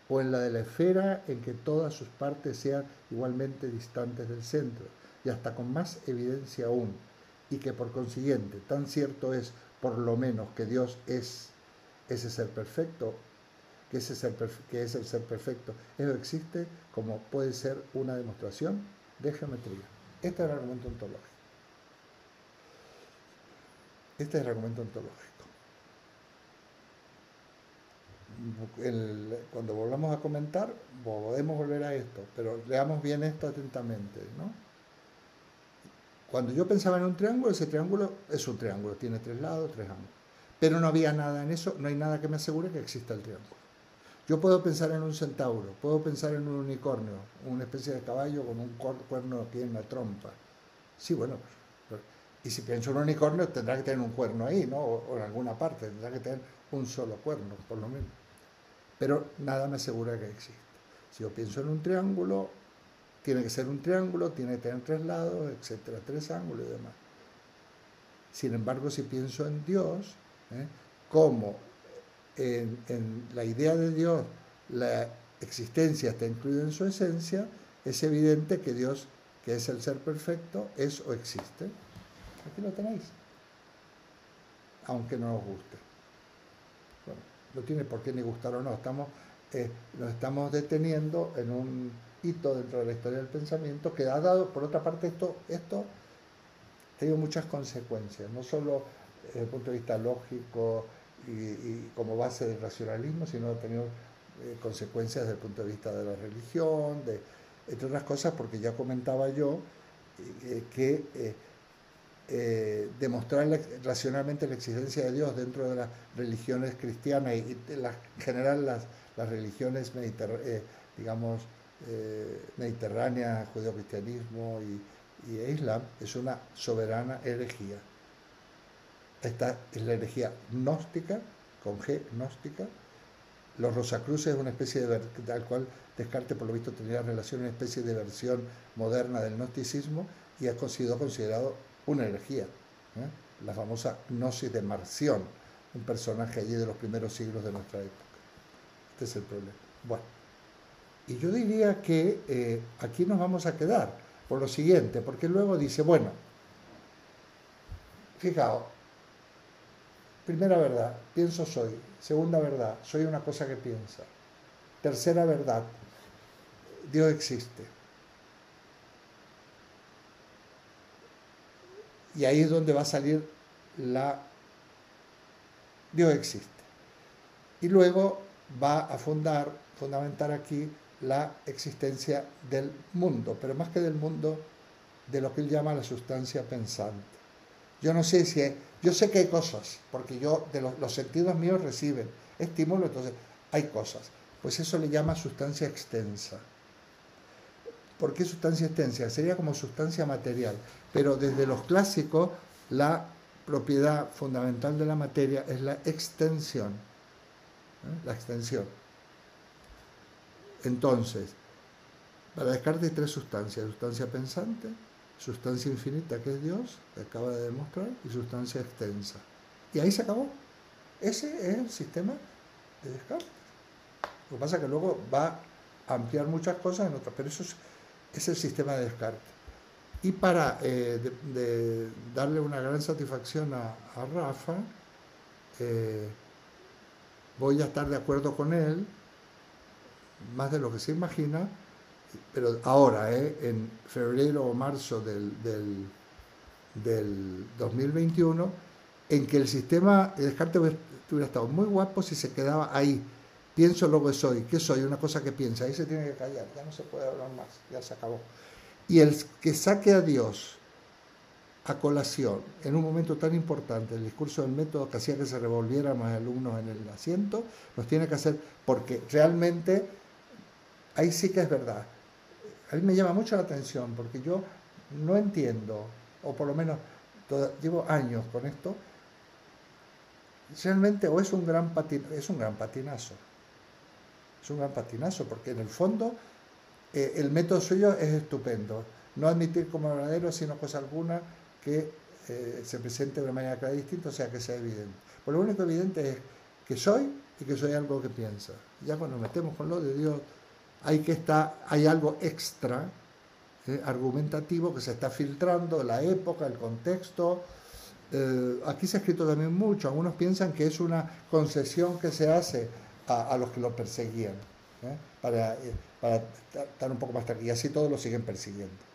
o en la de la esfera en que todas sus partes sean igualmente distantes del centro, y hasta con más evidencia aún, y que por consiguiente tan cierto es por lo menos que Dios es ese ser perfecto, que es el ser perfecto, eso existe como puede ser una demostración de geometría. Este es el argumento ontológico. Este es el argumento ontológico. Cuando volvamos a comentar, podemos volver a esto, pero leamos bien esto atentamente, ¿no? Cuando yo pensaba en un triángulo, ese triángulo es un triángulo, tiene tres lados, tres ángulos. Pero no había nada en eso, no hay nada que me asegure que exista el triángulo. Yo puedo pensar en un centauro, puedo pensar en un unicornio, una especie de caballo con un cuerno aquí en la trompa. Sí, bueno, y si pienso en un unicornio tendrá que tener un cuerno ahí, ¿no? O en alguna parte, tendrá que tener un solo cuerno, por lo menos. Pero nada me asegura que existe. Si yo pienso en un triángulo, tiene que ser un triángulo, tiene que tener tres lados, etcétera, tres ángulos y demás. Sin embargo, si pienso en Dios, como en la idea de Dios la existencia está incluida en su esencia, es evidente que Dios, que es el ser perfecto, es o existe. Aquí lo tenéis, aunque no os guste. Bueno, no tiene por qué ni gustar o no, nos estamos deteniendo en un hito dentro de la historia del pensamiento que ha dado, por otra parte, esto ha tenido muchas consecuencias, no solo desde el punto de vista lógico y como base del racionalismo, sino ha tenido consecuencias desde el punto de vista de la religión, entre otras cosas, porque ya comentaba yo que demostrar racionalmente la existencia de Dios dentro de las religiones cristianas y en general las religiones mediterráneas, judeocristianismo y islam, es una soberana herejía. Esta es la herejía gnóstica, con G, gnóstica. Los Rosacruces es una especie al cual Descartes, por lo visto, tenía relación, una especie de versión moderna del gnosticismo y ha sido considerado una herejía. La famosa gnosis de Marción, un personaje allí de los primeros siglos de nuestra época. Este es el problema. Bueno, y yo diría que aquí nos vamos a quedar por lo siguiente, porque luego dice, bueno, fijaos, primera verdad, pienso soy. Segunda verdad, soy una cosa que piensa. Tercera verdad, Dios existe. Y ahí es donde va a salir Dios existe. Y luego va a fundamentar aquí la existencia del mundo, pero más que del mundo, de lo que él llama la sustancia pensante. Yo no sé yo sé que hay cosas, porque los sentidos míos reciben estímulo, entonces hay cosas. Pues eso le llama sustancia extensa. ¿Por qué sustancia extensa? Sería como sustancia material, pero desde los clásicos la propiedad fundamental de la materia es la extensión. La extensión. Entonces, para Descartes hay tres sustancias: sustancia pensante, sustancia infinita, que es Dios, que acaba de demostrar, y sustancia extensa. Y ahí se acabó. Ese es el sistema de Descartes. Lo que pasa es que luego va a ampliar muchas cosas en otras, pero eso es el sistema de Descartes. Y para darle una gran satisfacción a Rafa, voy a estar de acuerdo con él, más de lo que se imagina, pero ahora, en febrero o marzo del 2021, en que el sistema de Descartes hubiera estado muy guapo si se quedaba ahí. Pienso, luego soy. ¿Qué soy? Una cosa que piensa. Ahí se tiene que callar, ya no se puede hablar más, ya se acabó. Y el que saque a Dios a colación en un momento tan importante, el discurso del método que hacía que se revolvieran los alumnos en el asiento, los tiene que hacer, porque realmente ahí sí que es verdad. A mí me llama mucho la atención, porque yo no entiendo, o por lo menos llevo años con esto, realmente o es un gran patinazo, es un gran patinazo, porque en el fondo el método suyo es estupendo, no admitir como verdadero sino cosa alguna que se presente de una manera clara y distinta, o sea, que sea evidente. Pues lo único evidente es que soy y que soy algo que piensa. Ya cuando nos metemos con lo de Dios, hay algo extra, argumentativo, que se está filtrando, la época, el contexto. Aquí se ha escrito también mucho. Algunos piensan que es una concesión que se hace a los que lo perseguían, para estar un poco más tranquilos, y así todos lo siguen persiguiendo.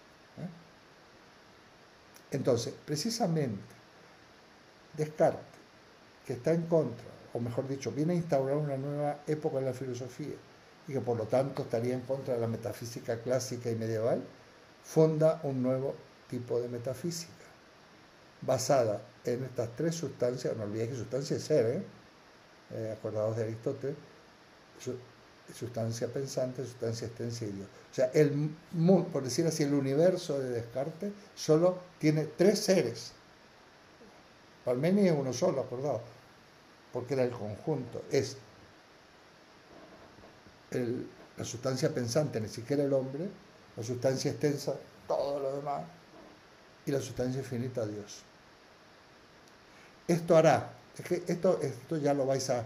Entonces, precisamente, Descartes, que está en contra, o mejor dicho, viene a instaurar una nueva época en la filosofía, y que por lo tanto estaría en contra de la metafísica clásica y medieval, funda un nuevo tipo de metafísica, basada en estas tres sustancias. No olvidéis que sustancia es ser, acordados de Aristóteles, sustancia pensante, sustancia extensa y Dios. O sea, el mundo, por decir así, el universo de Descartes solo tiene tres seres. Parménides es uno solo, acordado, porque era el conjunto. Es la sustancia pensante, ni siquiera el hombre, la sustancia extensa, todo lo demás, y la sustancia infinita, Dios. Esto hará, es que esto ya lo vais a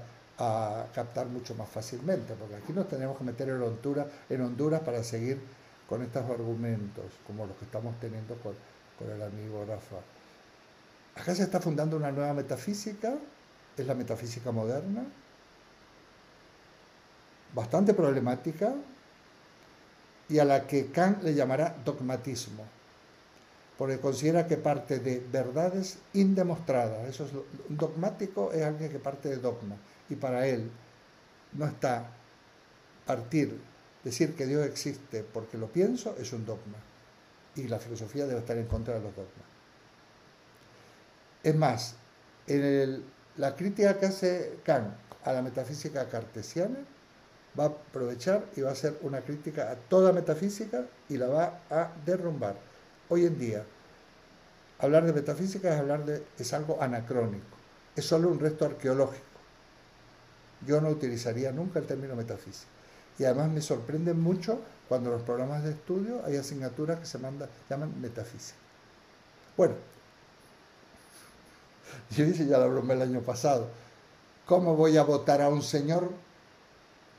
captar mucho más fácilmente, porque aquí nos tenemos que meter en Honduras para seguir con estos argumentos, como los que estamos teniendo con el amigo Rafa. Acá se está fundando una nueva metafísica, es la metafísica moderna, bastante problemática, y a la que Kant le llamará dogmatismo, porque considera que parte de verdades indemostradas. Eso es un dogmático, es alguien que parte de dogma, y para él no está decir que Dios existe porque lo pienso es un dogma, y la filosofía debe estar en contra de los dogmas. Es más, la crítica que hace Kant a la metafísica cartesiana va a aprovechar y va a hacer una crítica a toda metafísica y la va a derrumbar. Hoy en día, hablar de metafísica es algo anacrónico, es solo un resto arqueológico. Yo no utilizaría nunca el término metafísica. Y además me sorprende mucho cuando en los programas de estudio hay asignaturas que se llaman metafísica. Bueno, yo hice ya la broma el año pasado. ¿Cómo voy a votar a un señor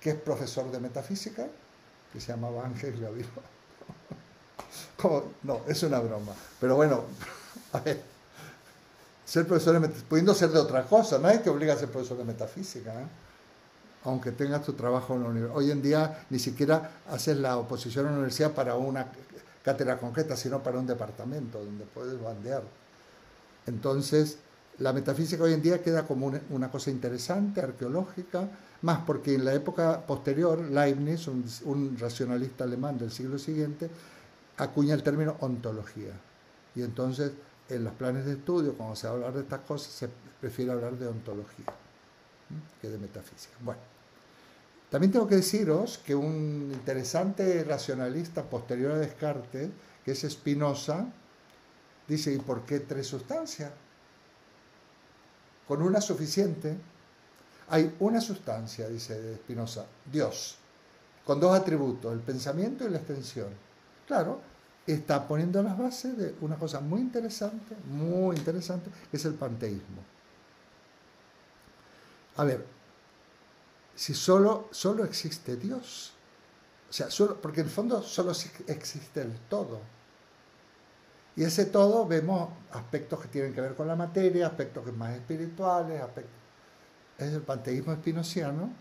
que es profesor de metafísica, que se llamaba Ángel Gavino? No, es una broma. Pero bueno, a ver, ser profesor de metafísica, pudiendo ser de otra cosa, nadie te obliga a ser profesor de metafísica, ¿eh? Aunque tengas tu trabajo en la universidad. Hoy en día ni siquiera haces la oposición a la universidad para una cátedra concreta, sino para un departamento donde puedes bandear. Entonces, la metafísica hoy en día queda como una cosa interesante, arqueológica, más porque en la época posterior, Leibniz, un racionalista alemán del siglo siguiente, acuña el término ontología. Y entonces, en los planes de estudio, cuando se va a hablar de estas cosas, se prefiere hablar de ontología que de metafísica. Bueno, también tengo que deciros que un interesante racionalista posterior a Descartes, que es Spinoza, dice, ¿y por qué tres sustancias? Con una suficiente. Hay una sustancia, dice Spinoza, Dios, con dos atributos, el pensamiento y la extensión. Claro, está poniendo las bases de una cosa muy interesante, que es el panteísmo. A ver, si solo existe Dios, o sea, porque en el fondo solo existe el todo. Y ese todo vemos aspectos que tienen que ver con la materia, aspectos más espirituales, es el panteísmo espinociano,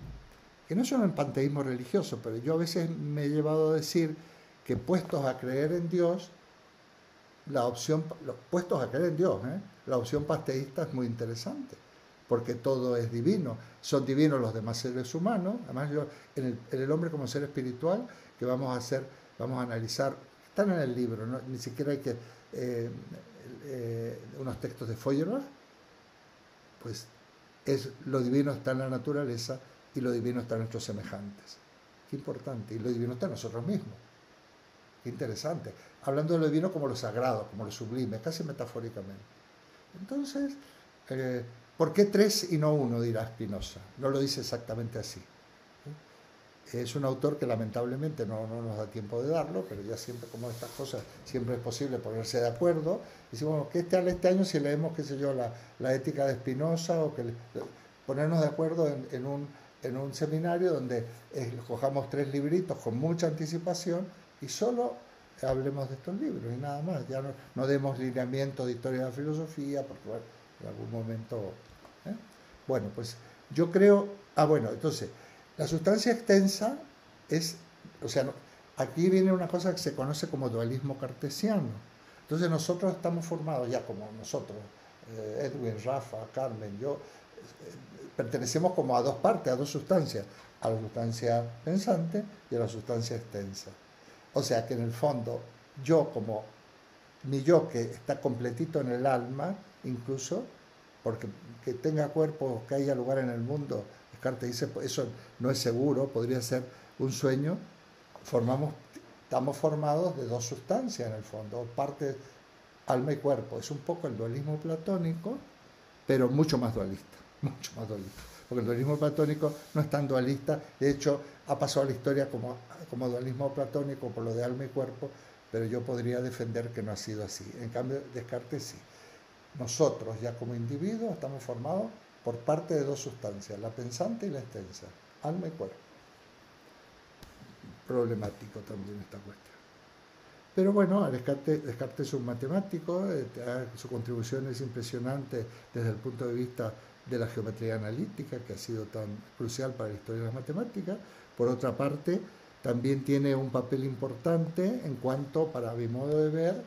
que no es solo el panteísmo religioso, pero yo a veces me he llevado a decir que puestos a creer en Dios, la opción panteísta es muy interesante, porque todo es divino, son divinos los demás seres humanos. Además, en el hombre como ser espiritual, que vamos a analizar, están en el libro, ¿no? Ni siquiera hay que unos textos de Feuerbach, pues lo divino está en la naturaleza y lo divino está en nuestros semejantes. Qué importante. Y lo divino está en nosotros mismos. Qué interesante. Hablando de lo divino como lo sagrado, como lo sublime, casi metafóricamente. Entonces, ¿por qué tres y no uno? Dirá Spinoza. No lo dice exactamente así. Es un autor que lamentablemente no nos da tiempo de darlo, pero ya siempre, como estas cosas, siempre es posible ponerse de acuerdo. Decimos, bueno, ¿qué tal este año si leemos, qué sé yo, la ética de Spinoza? O ponernos de acuerdo en un seminario donde cojamos 3 libritos con mucha anticipación y solo hablemos de estos libros y nada más. Ya no demos lineamientos de historia de la filosofía, porque bueno, en algún momento... Bueno, pues yo creo... bueno, entonces... La sustancia extensa aquí viene una cosa que se conoce como dualismo cartesiano. Entonces nosotros estamos formados ya como nosotros, Edwin, Rafa, Carmen, yo, pertenecemos como a dos partes, a dos sustancias, a la sustancia pensante y a la sustancia extensa. O sea que en el fondo, mi yo que está completito en el alma, incluso, porque que tenga cuerpo, que haya lugar en el mundo, Descartes dice, eso no es seguro, podría ser un sueño. Estamos formados de dos sustancias en el fondo, parte alma y cuerpo. Es un poco el dualismo platónico, pero mucho más dualista, porque el dualismo platónico no es tan dualista. De hecho, ha pasado a la historia como dualismo platónico por lo de alma y cuerpo, pero yo podría defender que no ha sido así. En cambio, Descartes sí. Nosotros ya como individuos estamos formados por parte de dos sustancias, la pensante y la extensa, alma y cuerpo. Problemático también esta cuestión. Pero bueno, Descartes es un matemático, su contribución es impresionante desde el punto de vista de la geometría analítica, que ha sido tan crucial para la historia de las matemáticas. Por otra parte, también tiene un papel importante en cuanto, para mi modo de ver,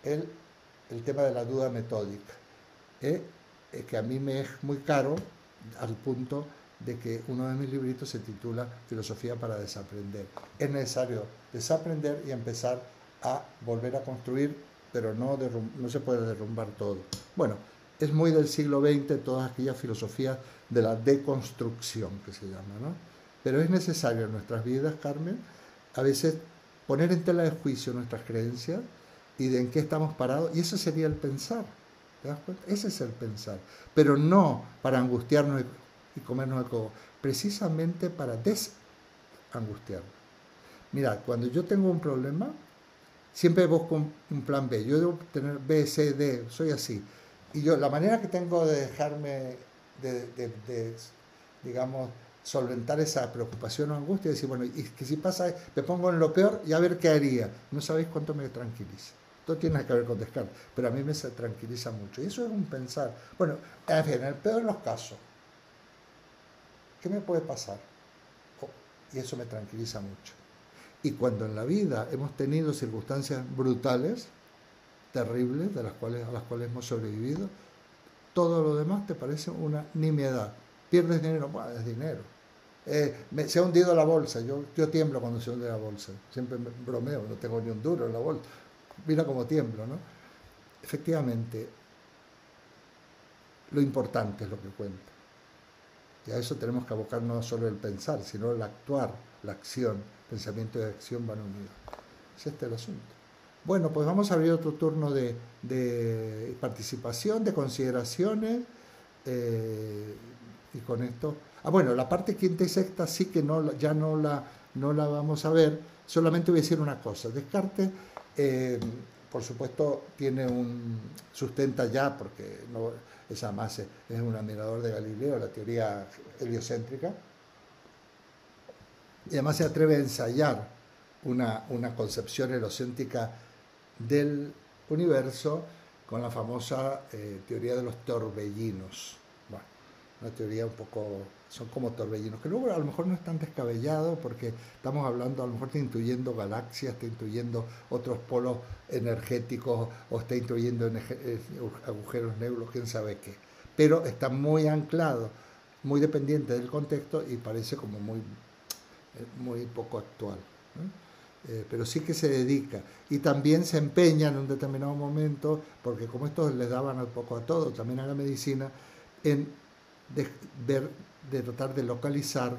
el tema de la duda metódica, que a mí me es muy caro, al punto de que uno de mis libritos se titula Filosofía para desaprender. Es necesario desaprender y empezar a volver a construir, pero no se puede derrumbar todo. Bueno, es muy del siglo XX todas aquellas filosofías de la deconstrucción que se llama, ¿no? Pero es necesario en nuestras vidas, Carmen, a veces poner en tela de juicio nuestras creencias y de en qué estamos parados, y eso sería el pensar. ¿Te das cuenta? Ese es el pensar, pero no para angustiarnos y comernos el coco, precisamente para desangustiarnos. Mira, cuando yo tengo un problema, siempre busco un plan B. Yo debo tener B, C, D, soy así. Y yo, la manera que tengo de dejarme, digamos, solventar esa preocupación o angustia, decir, bueno, y que si pasa, me pongo en lo peor y a ver qué haría. No sabéis cuánto me tranquiliza. Todo tiene que ver con Descartes, pero a mí me tranquiliza mucho. Y eso es un pensar. Bueno, en fin, en el peor de los casos, ¿qué me puede pasar? Y eso me tranquiliza mucho. Y cuando en la vida hemos tenido circunstancias brutales, terribles, a las cuales hemos sobrevivido, todo lo demás te parece una nimiedad. ¿Pierdes dinero? Bueno, es dinero. Se ha hundido la bolsa. Yo tiemblo cuando se hunde la bolsa. Siempre bromeo, no tengo ni un duro en la bolsa. Mira cómo tiemblo, ¿no? Efectivamente, lo importante es lo que cuenta. Y a eso tenemos que abocar no solo el pensar, sino el actuar, la acción. Pensamiento y acción van unidos. Es este el asunto. Bueno, pues vamos a abrir otro turno de participación, de consideraciones. Y con esto... bueno, la parte quinta y sexta sí que ya no la vamos a ver. Solamente voy a decir una cosa. Descartes, por supuesto, sustenta ya, porque es además es un admirador de Galileo, la teoría heliocéntrica, y además se atreve a ensayar una concepción heliocéntrica del universo con la famosa teoría de los torbellinos. Bueno, una teoría un poco, son como torbellinos, que luego a lo mejor no es tan descabellado porque estamos hablando, a lo mejor está intuyendo galaxias, está intuyendo otros polos energéticos o está intuyendo agujeros negros, quién sabe qué. Pero está muy anclado, muy dependiente del contexto y parece como muy poco actual, ¿no? Pero sí que se dedica y también se empeña en un determinado momento, porque como estos les daban un poco a todo, también a la medicina, en tratar de localizar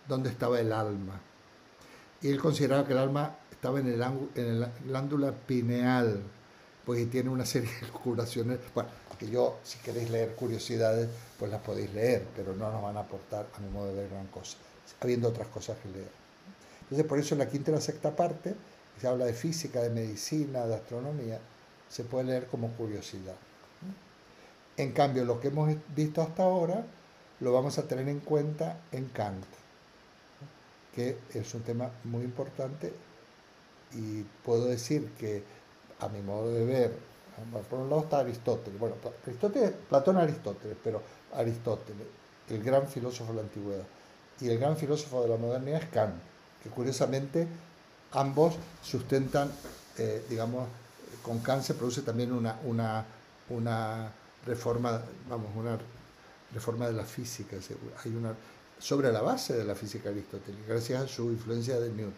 dónde estaba el alma. Y él consideraba que el alma estaba en la glándula pineal, pues tiene una serie de curaciones, bueno, que yo, si queréis leer curiosidades, pues las podéis leer, pero no nos van a aportar, a mi modo de ver, gran cosa, habiendo otras cosas que leer. Entonces, por eso en la quinta y la sexta parte, se habla de física, de medicina, de astronomía, se puede leer como curiosidad. En cambio, lo que hemos visto hasta ahora, lo vamos a tener en cuenta en Kant, que es un tema muy importante, y puedo decir que, a mi modo de ver, por un lado está Aristóteles, bueno, Platón-Aristóteles, pero Aristóteles, el gran filósofo de la antigüedad, y el gran filósofo de la modernidad es Kant, que curiosamente ambos sustentan, digamos, con Kant se produce también una reforma, una reforma de la física, hay sobre la base de la física aristotélica, gracias a su influencia de Newton.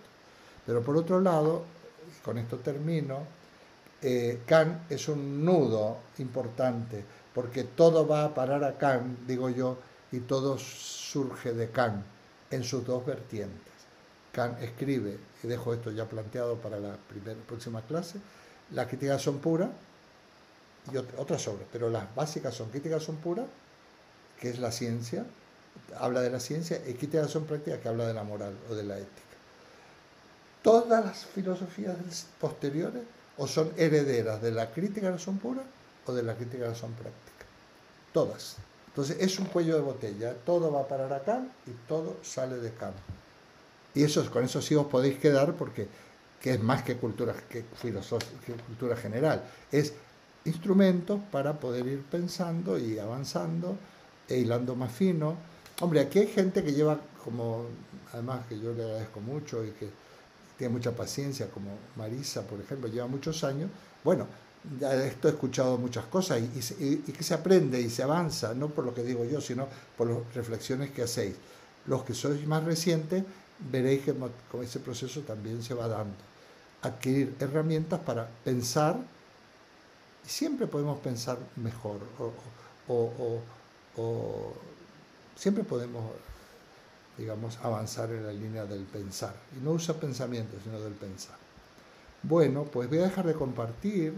Pero por otro lado, y con esto termino, Kant es un nudo importante, porque todo va a parar a Kant, digo yo, y todo surge de Kant en sus dos vertientes. Kant escribe, y dejo esto ya planteado para la próxima clase, las críticas son puras y otras obras, pero las básicas son críticas son puras, que es la ciencia, habla de la ciencia, y críticas son prácticas, que habla de la moral o de la ética. Todas las filosofías posteriores o son herederas de la crítica de la razón pura o de la crítica de la razón práctica. Todas. Entonces es un cuello de botella, todo va a parar a Kant y todo sale de Kant. Y con eso sí os podéis quedar, porque que es más que cultura general, es instrumentos para poder ir pensando y avanzando e hilando más fino. Hombre, aquí hay gente que lleva, como además que yo le agradezco mucho y que tiene mucha paciencia, como Marisa, por ejemplo, lleva muchos años. Bueno, ya de esto he escuchado muchas cosas y que se aprende y se avanza, no por lo que digo yo, sino por las reflexiones que hacéis. Los que sois más recientes, veréis que con ese proceso también se va dando. Adquirir herramientas para pensar, y siempre podemos pensar mejor, o siempre podemos, digamos, avanzar en la línea del pensar. Y no usa pensamiento, sino del pensar. Bueno, pues voy a dejar de compartir.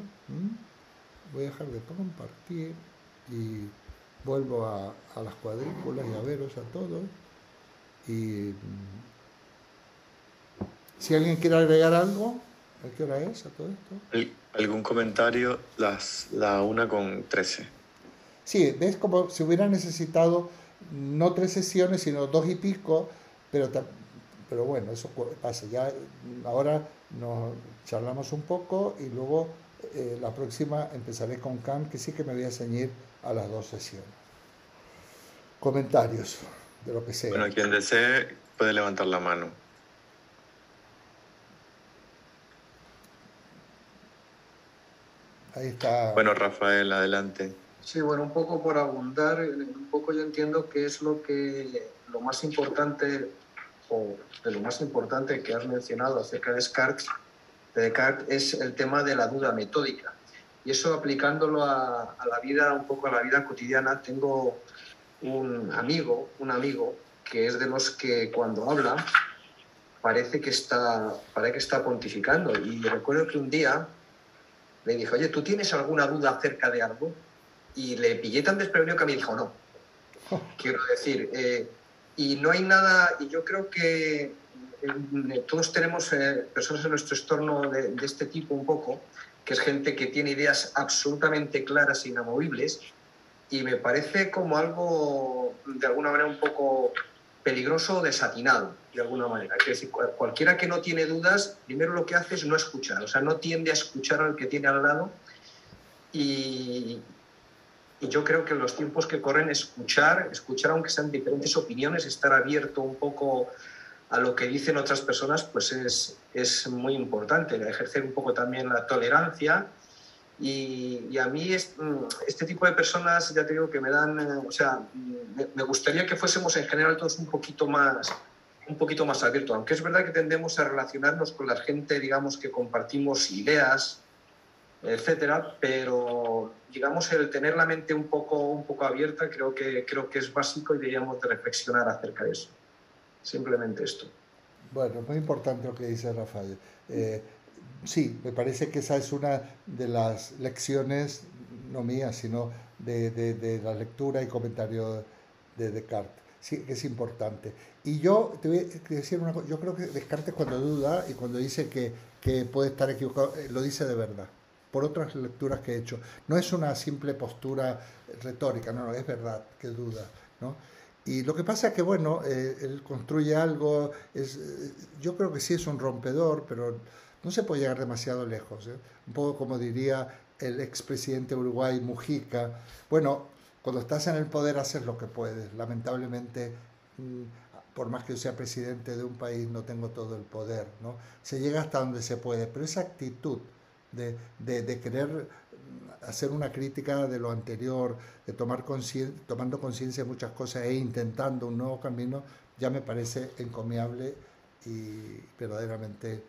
Voy a dejar de compartir y vuelvo a las cuadrículas y a veros a todos. Y si alguien quiere agregar algo, ¿a qué hora es a todo esto? ¿Algún comentario? La 1:13. Sí, ves como si hubiera necesitado no 3 sesiones, sino 2 y pico, pero bueno, eso pasa. Ya ahora nos charlamos un poco y luego la próxima empezaré con Cam, que sí que me voy a ceñir a las 2 sesiones. Comentarios de lo que sea. Bueno, quien desee puede levantar la mano. Ahí está. Bueno, Rafael, adelante. Sí, bueno, un poco por abundar, un poco yo entiendo que es lo más importante, o de lo más importante que has mencionado acerca de Descartes, es el tema de la duda metódica. Y eso aplicándolo a la vida, un poco a la vida cotidiana. Tengo un amigo que es de los que cuando habla parece que está pontificando. Y recuerdo que un día le dije, oye, ¿tú tienes alguna duda acerca de algo? Y le pillé tan desprevenido que me dijo, no. Quiero decir, y no hay nada, y yo creo que todos tenemos personas en nuestro entorno de este tipo un poco, que es gente que tiene ideas absolutamente claras e inamovibles, y me parece como algo, de alguna manera, un poco peligroso o desatinado, de alguna manera. Es decir, cualquiera que no tiene dudas, primero lo que hace es no escuchar, o sea, no tiende a escuchar al que tiene al lado, y yo creo que en los tiempos que corren escuchar aunque sean diferentes opiniones, estar abierto un poco a lo que dicen otras personas, pues es muy importante, ejercer un poco también la tolerancia. Y a mí este tipo de personas, ya te digo, que me dan, o sea, me gustaría que fuésemos en general todos un poquito más abiertos, aunque es verdad que tendemos a relacionarnos con la gente, digamos, que compartimos ideas, etcétera, pero digamos el tener la mente un poco abierta creo que es básico y deberíamos de reflexionar acerca de eso. Simplemente esto. Bueno, muy importante lo que dice Rafael. Sí, me parece que esa es una de las lecciones, no mías, sino de la lectura y comentario de Descartes. Sí, que es importante. Y yo te voy a decir una cosa, yo creo que Descartes cuando duda y cuando dice que puede estar equivocado, lo dice de verdad, por otras lecturas que he hecho. No es una simple postura retórica, no, es verdad que duda, ¿no? Y lo que pasa es que, bueno, él construye algo, yo creo que sí es un rompedor, pero no se puede llegar demasiado lejos, ¿eh? Un poco como diría el expresidente de Uruguay, Mujica. Bueno, cuando estás en el poder haces lo que puedes. Lamentablemente, por más que yo sea presidente de un país, no tengo todo el poder, ¿no? Se llega hasta donde se puede, pero esa actitud de querer hacer una crítica de lo anterior, de tomando conciencia de muchas cosas e intentando un nuevo camino, ya me parece encomiable y verdaderamente,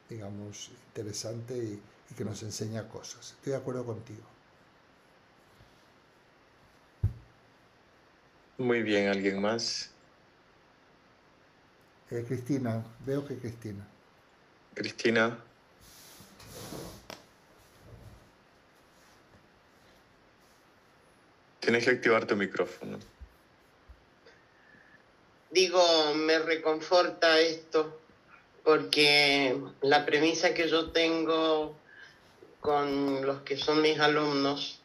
digamos, interesante y que nos enseña cosas. Estoy de acuerdo contigo. Muy bien, ¿alguien más? Cristina, veo que Cristina. Cristina. Tienes que activar tu micrófono. Digo, me reconforta esto porque la premisa que yo tengo con los que son mis alumnos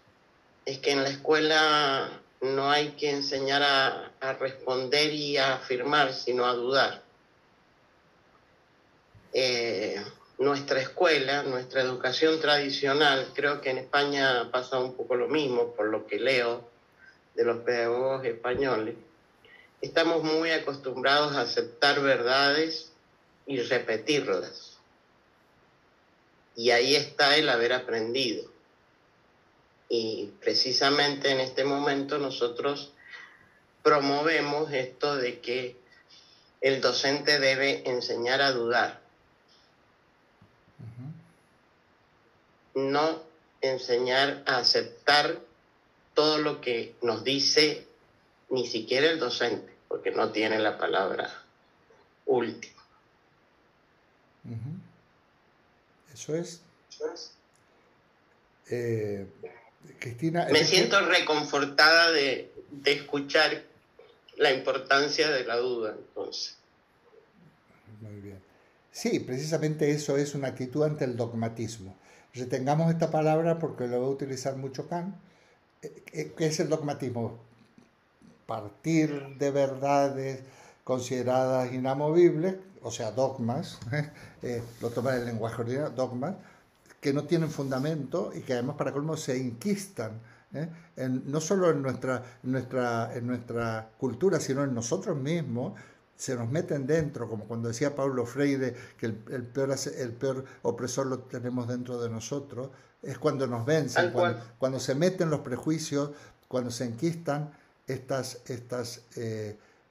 es que en la escuela no hay que enseñar a responder y a afirmar, sino a dudar. Nuestra escuela, nuestra educación tradicional, creo que en España pasa un poco lo mismo, por lo que leo de los pedagogos españoles. Estamos muy acostumbrados a aceptar verdades y repetirlas. Y ahí está el haber aprendido. Y precisamente en este momento nosotros promovemos esto de que el docente debe enseñar a dudar, no enseñar a aceptar todo lo que nos dice ni siquiera el docente, porque no tiene la palabra última. Eso es. Cristina, me siento reconfortada de escuchar la importancia de la duda, entonces. Muy bien. Sí, precisamente eso es una actitud ante el dogmatismo. Retengamos esta palabra porque lo va a utilizar mucho Kant. ¿Qué es el dogmatismo? Partir de verdades consideradas inamovibles, o sea, dogmas, lo toma el lenguaje ordinario, dogmas, que no tienen fundamento y que además para colmo se inquistan, no solo en nuestra cultura, sino en nosotros mismos, se nos meten dentro, como cuando decía Paulo Freire que el peor opresor lo tenemos dentro de nosotros, es cuando nos vencen, cuando se meten los prejuicios, cuando se enquistan estas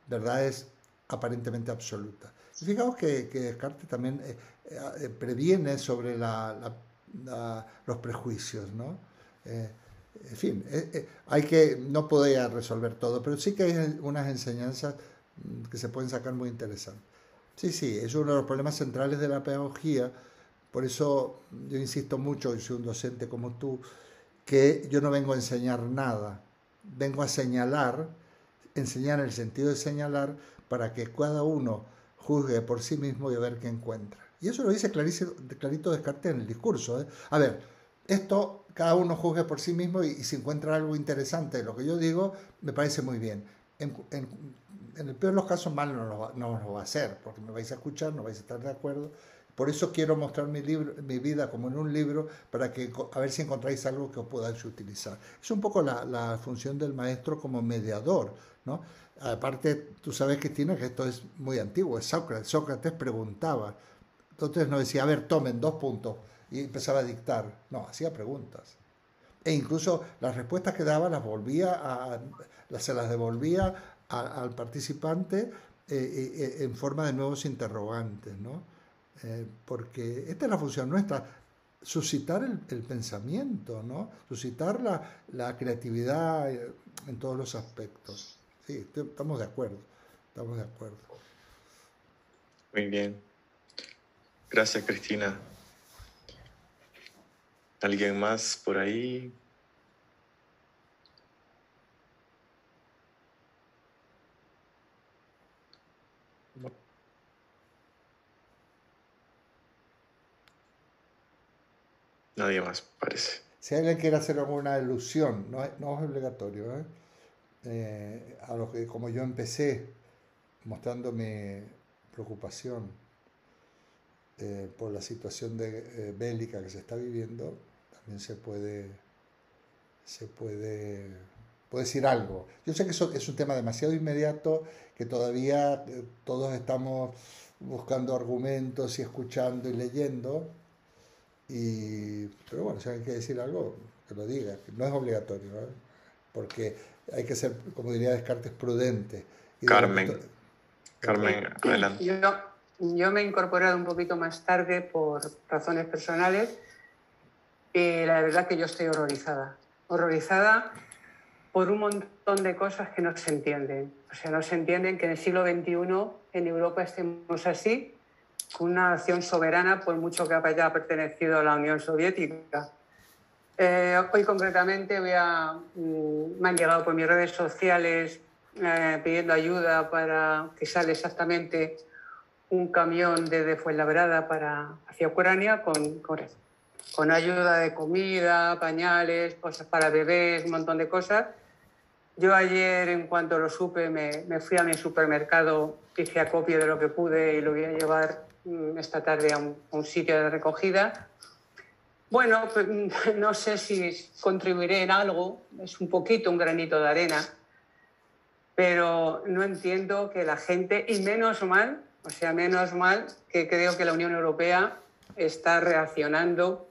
verdades aparentemente absolutas. Y fijaos que Descartes también previene sobre los prejuicios, ¿no? En fin, no podía resolver todo, pero sí que hay unas enseñanzas que se pueden sacar muy interesantes. Sí, es uno de los problemas centrales de la pedagogía. Por eso yo insisto mucho, y soy un docente como tú, que yo no vengo a enseñar nada, vengo a enseñar en el sentido de señalar para que cada uno juzgue por sí mismo y a ver qué encuentra. Y eso lo dice clarito Descartes en el discurso. A ver, esto cada uno juzgue por sí mismo y si encuentra algo interesante de lo que yo digo, me parece muy bien. En el peor de los casos mal no lo va a hacer, porque me vais a escuchar, no vais a estar de acuerdo. Por eso quiero mostrar mi vida como en un libro, para que a ver si encontráis algo que os podáis utilizar. Es un poco la función del maestro como mediador, ¿no? Aparte, tú sabes, Cristina, que esto es muy antiguo, es Sócrates. Sócrates preguntaba, entonces no decía, a ver, tomen 2 puntos, y empezaba a dictar. No, hacía preguntas. E incluso las respuestas que daba se las devolvía al participante en forma de nuevos interrogantes, ¿no? Porque esta es la función nuestra, suscitar el pensamiento, ¿no? Suscitar la creatividad en todos los aspectos. Sí, estamos de acuerdo. Muy bien. Gracias, Cristina. ¿Alguien más por ahí? Nadie más, parece. Si alguien quiere hacer alguna alusión, no es obligatorio, a lo que, como yo empecé mostrando mi preocupación por la situación bélica que se está viviendo, también se puede decir algo. Yo sé que eso es un tema demasiado inmediato, que todavía todos estamos buscando argumentos y escuchando y leyendo. Pero bueno, si alguien quiere decir algo, que lo diga, que no es obligatorio, porque hay que ser, como diría Descartes, prudente. Carmen, adelante. Yo me he incorporado un poquito más tarde por razones personales y la verdad que yo estoy horrorizada por un montón de cosas que no se entienden. O sea, no se entienden que en el siglo XXI en Europa estemos así, con una nación soberana, por mucho que haya pertenecido a la Unión Soviética. Hoy concretamente me han llegado por mis redes sociales pidiendo ayuda para que sale exactamente un camión desde Fuenlabrada hacia Ucrania con ayuda de comida, pañales, cosas para bebés, un montón de cosas. Yo ayer, en cuanto lo supe, me fui a mi supermercado, hice acopio de lo que pude y lo voy a llevar esta tarde a un sitio de recogida. Bueno, pues, no sé si contribuiré en algo, es un granito de arena, pero no entiendo que la gente, y menos mal O sea, menos mal que creo que la Unión Europea está reaccionando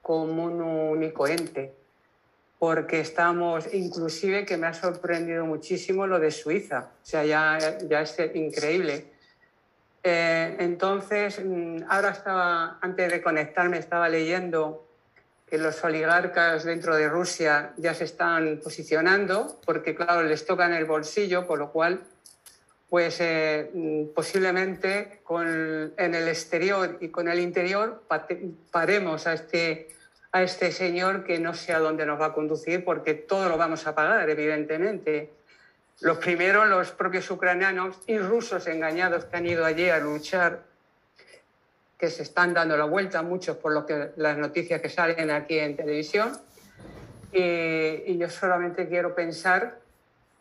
como un único ente, porque estamos, inclusive que me ha sorprendido muchísimo lo de Suiza, o sea, ya es increíble. Entonces, ahora antes de conectarme, estaba leyendo que los oligarcas dentro de Rusia ya se están posicionando, porque claro, les toca en el bolsillo, por lo cual, pues posiblemente en el exterior y con el interior paremos a este señor, que no sé a dónde nos va a conducir, porque todo lo vamos a pagar, evidentemente. Los primeros, los propios ucranianos y rusos engañados que han ido allí a luchar, que se están dando la vuelta muchos por las noticias que salen aquí en televisión. Y yo solamente quiero pensar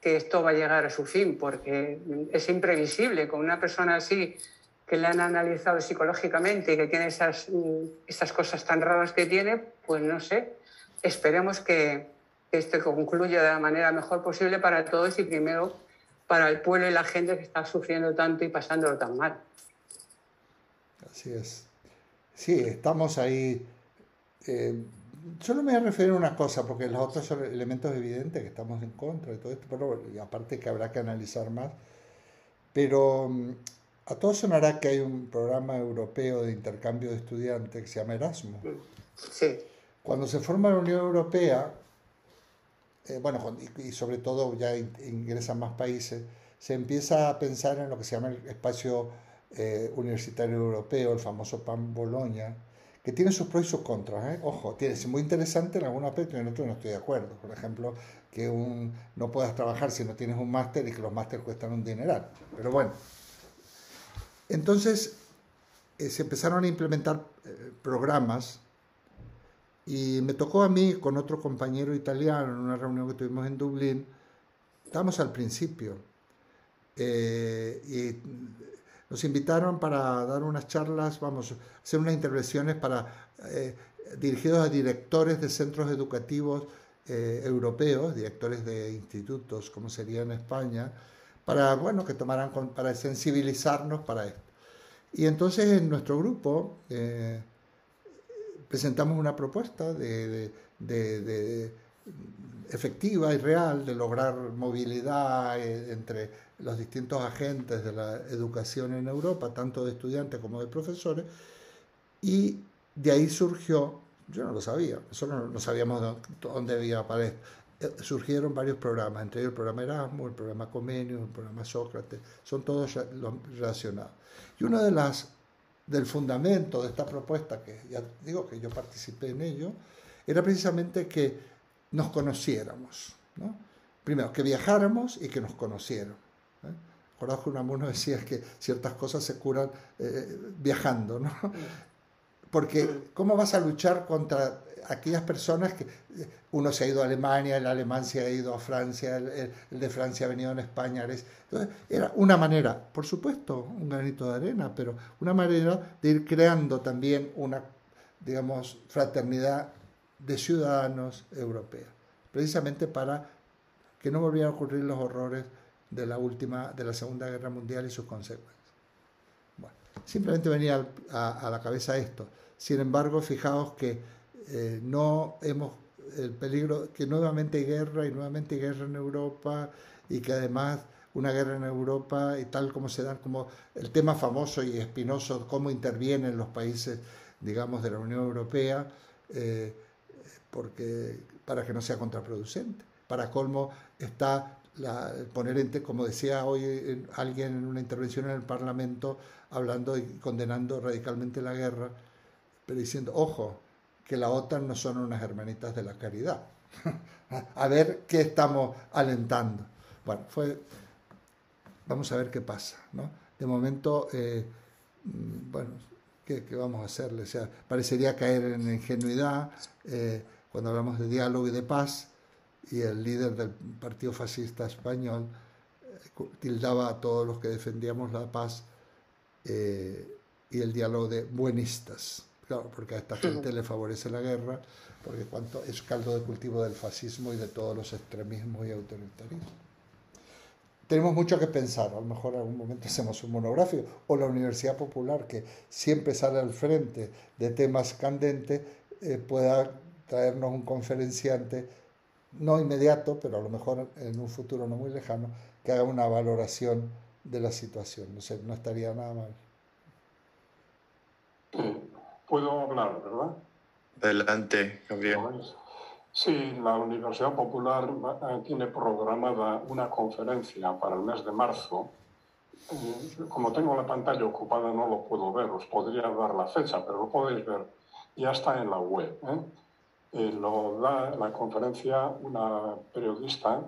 que esto va a llegar a su fin, porque es imprevisible. Con una persona así, que le han analizado psicológicamente y que tiene esas cosas tan raras que tiene, pues no sé, esperemos que esto concluya de la manera mejor posible para todos y primero para el pueblo y la gente que está sufriendo tanto y pasándolo tan mal. Así es. Sí, estamos ahí. Solo me voy a referir a una cosa, porque los otros son elementos evidentes que estamos en contra de todo esto, pero y aparte que habrá que analizar más. Pero a todos sonará que hay un programa europeo de intercambio de estudiantes que se llama Erasmus. Sí. Cuando se forma la Unión Europea, bueno, y sobre todo ya ingresan más países, se empieza a pensar en lo que se llama el espacio universitario europeo, el famoso Plan Bolonia, que tiene sus pros y sus contras, ¿eh? Ojo, es muy interesante en algunos aspectos y en otros no estoy de acuerdo. Por ejemplo, que no puedas trabajar si no tienes un máster y que los másteres cuestan un dineral. Pero bueno, entonces se empezaron a implementar programas y me tocó a mí con otro compañero italiano en una reunión que tuvimos en Dublín. Estábamos al principio y nos invitaron para dar unas charlas, vamos, hacer unas intervenciones dirigidos a directores de centros educativos europeos, directores de institutos, como sería en España, para, bueno, que para sensibilizarnos para esto. Y entonces en nuestro grupo presentamos una propuesta efectiva y real de lograr movilidad entre los distintos agentes de la educación en Europa, tanto de estudiantes como de profesores, y de ahí surgió, yo no lo sabía, nosotros no sabíamos dónde había para esto, surgieron varios programas, entre ellos el programa Erasmus, el programa Comenius, el programa Sócrates, son todos relacionados. Y uno del fundamento de esta propuesta, que ya digo que yo participé en ello, era precisamente que nos conociéramos, ¿no? Primero, que viajáramos y que nos conocieran. Recuerdo que Unamuno decía que ciertas cosas se curan viajando, ¿no? Porque ¿cómo vas a luchar contra aquellas personas que uno se ha ido a Alemania, el alemán se ha ido a Francia, el de Francia ha venido a España? Entonces, era una manera, por supuesto, un granito de arena, pero una manera de ir creando también una, digamos, fraternidad de ciudadanos europeos, precisamente para que no volvieran a ocurrir los horrores de la Segunda Guerra Mundial y sus consecuencias. Bueno, simplemente venía a la cabeza esto. Sin embargo, fijaos que el peligro, que nuevamente hay guerra y nuevamente hay guerra en Europa, y que además una guerra en Europa y tal como se dan, como el tema famoso y espinoso, cómo intervienen los países, digamos, de la Unión Europea, para que no sea contraproducente. Para colmo está poner como decía hoy alguien en una intervención en el Parlamento, hablando y condenando radicalmente la guerra, pero diciendo, ojo, que la OTAN no son unas hermanitas de la caridad. A ver qué estamos alentando. Bueno, vamos a ver qué pasa, ¿no? De momento, bueno, ¿qué vamos a hacerle? O sea, parecería caer en ingenuidad cuando hablamos de diálogo y de paz, y el líder del Partido Fascista Español tildaba a todos los que defendíamos la paz y el diálogo de buenistas. Claro, porque a esta gente le favorece la guerra, porque es caldo de cultivo del fascismo y de todos los extremismos y autoritarismos. tenemos mucho que pensar. A lo mejor en algún momento hacemos un monográfico, o la Universidad Popular, que siempre sale al frente de temas candentes, pueda traernos un conferenciante, no inmediato, pero a lo mejor en un futuro no muy lejano, que haga una valoración de la situación. No sé, no estaría nada mal. Puedo hablar, ¿verdad? Adelante, Gabriel. Sí, la Universidad Popular tiene programada una conferencia para el mes de marzo. Como tengo la pantalla ocupada no lo puedo ver, os podría dar la fecha, pero lo podéis ver. Ya está en la web. Lo da la conferencia una periodista,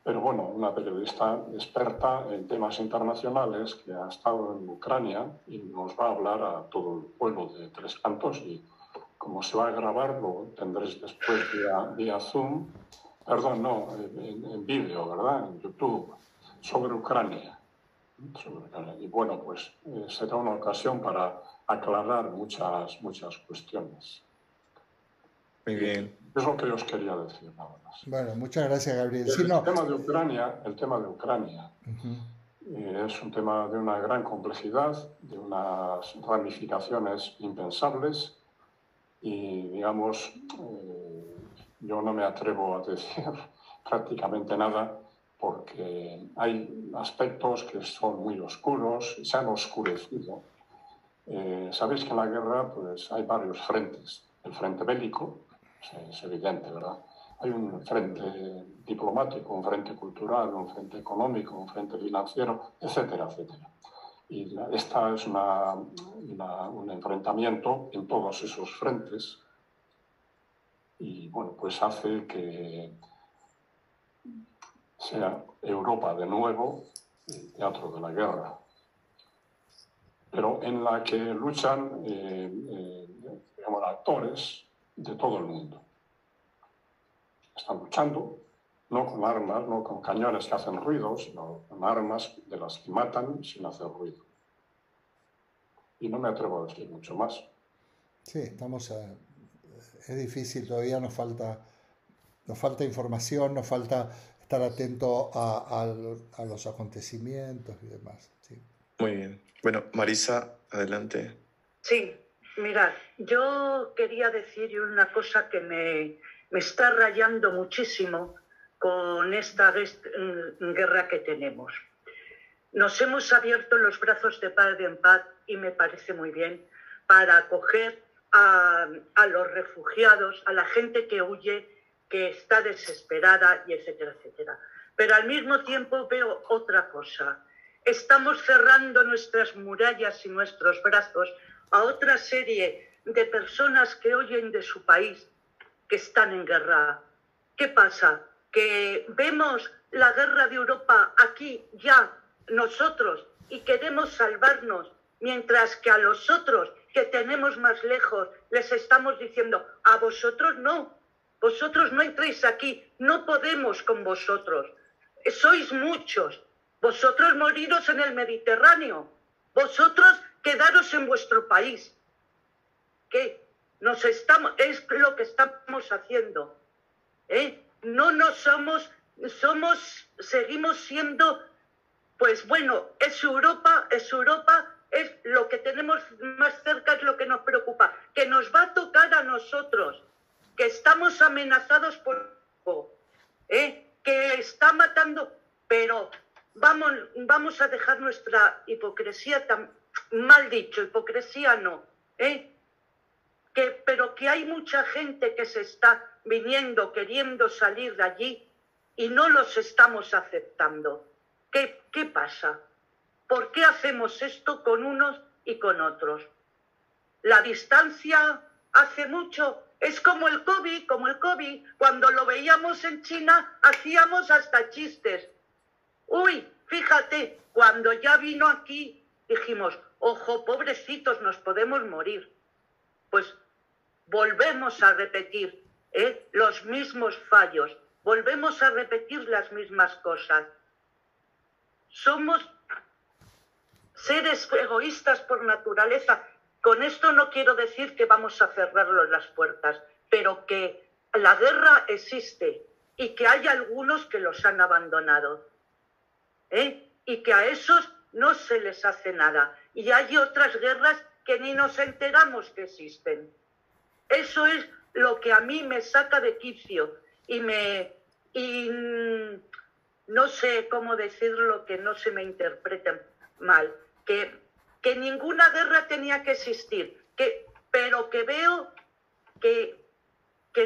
pero bueno, una periodista experta en temas internacionales que ha estado en Ucrania y nos va a hablar a todo el pueblo de Tres Cantos, y como se va a grabar lo tendréis después vía Zoom, perdón, no, en vídeo, ¿verdad? En YouTube, sobre Ucrania. Y bueno, pues será una ocasión para aclarar muchas cuestiones. Muy bien. Es lo que os quería decir, nada más. Bueno, muchas gracias, Gabriel. El tema de Ucrania es un tema de una gran complejidad, de unas ramificaciones impensables, y digamos, yo no me atrevo a decir prácticamente nada, porque hay aspectos que son muy oscuros y se han oscurecido. Sabéis que en la guerra pues, hay varios frentes. El frente bélico, es evidente, ¿verdad? Hay un frente diplomático, un frente cultural, un frente económico, un frente financiero, etcétera, etcétera. Y esta es un enfrentamiento en todos esos frentes, y bueno, pues hace que sea Europa de nuevo el teatro de la guerra, pero en la que luchan digamos, actores de todo el mundo. Están luchando no con armas, no con cañones que hacen ruido, sino con armas de las que matan sin hacer ruido. Y no me atrevo a decir mucho más. Sí, es difícil, todavía nos falta información, nos falta estar atento a los acontecimientos y demás. Sí. Muy bien. Bueno, Marisa, adelante. Sí, mirad, yo quería decir una cosa que me está rayando muchísimo con esta guerra que tenemos. Nos hemos abierto los brazos de padre en paz, y me parece muy bien, para acoger a los refugiados, a la gente que huye, que está desesperada, y etcétera, etcétera. Pero al mismo tiempo veo otra cosa. Estamos cerrando nuestras murallas y nuestros brazos a otra serie de personas que huyen de su país, que están en guerra. ¿Qué pasa? Que vemos la guerra de Europa aquí ya nosotros y queremos salvarnos, mientras que a los otros que tenemos más lejos les estamos diciendo: a vosotros no entréis aquí, no podemos con vosotros, sois muchos, vosotros moriros en el Mediterráneo, vosotros quedaros en vuestro país. ¿Qué? Es lo que estamos haciendo, seguimos siendo, pues bueno, es Europa, es lo que tenemos más cerca, es lo que nos preocupa, que nos va a tocar a nosotros, que estamos amenazados por que está matando, pero vamos a dejar nuestra hipocresía, mal dicho, hipocresía no, pero que hay mucha gente que se está viniendo, queriendo salir de allí, y no los estamos aceptando. ¿Qué pasa? ¿Por qué hacemos esto con unos y con otros? La distancia hace mucho. Es como el COVID, cuando lo veíamos en China, hacíamos hasta chistes. Uy, fíjate, cuando ya vino aquí, dijimos: ojo, pobrecitos, nos podemos morir. Pues volvemos a repetir los mismos fallos, volvemos a repetir las mismas cosas. Somos seres egoístas por naturaleza. Con esto no quiero decir que vamos a cerrarlos las puertas, pero que la guerra existe y que hay algunos que los han abandonado. y que a esos no se les hace nada. Y hay otras guerras que ni nos enteramos que existen. Eso es lo que a mí me saca de quicio y no sé cómo decirlo, que no se me interprete mal, que ninguna guerra tenía que existir, pero que veo que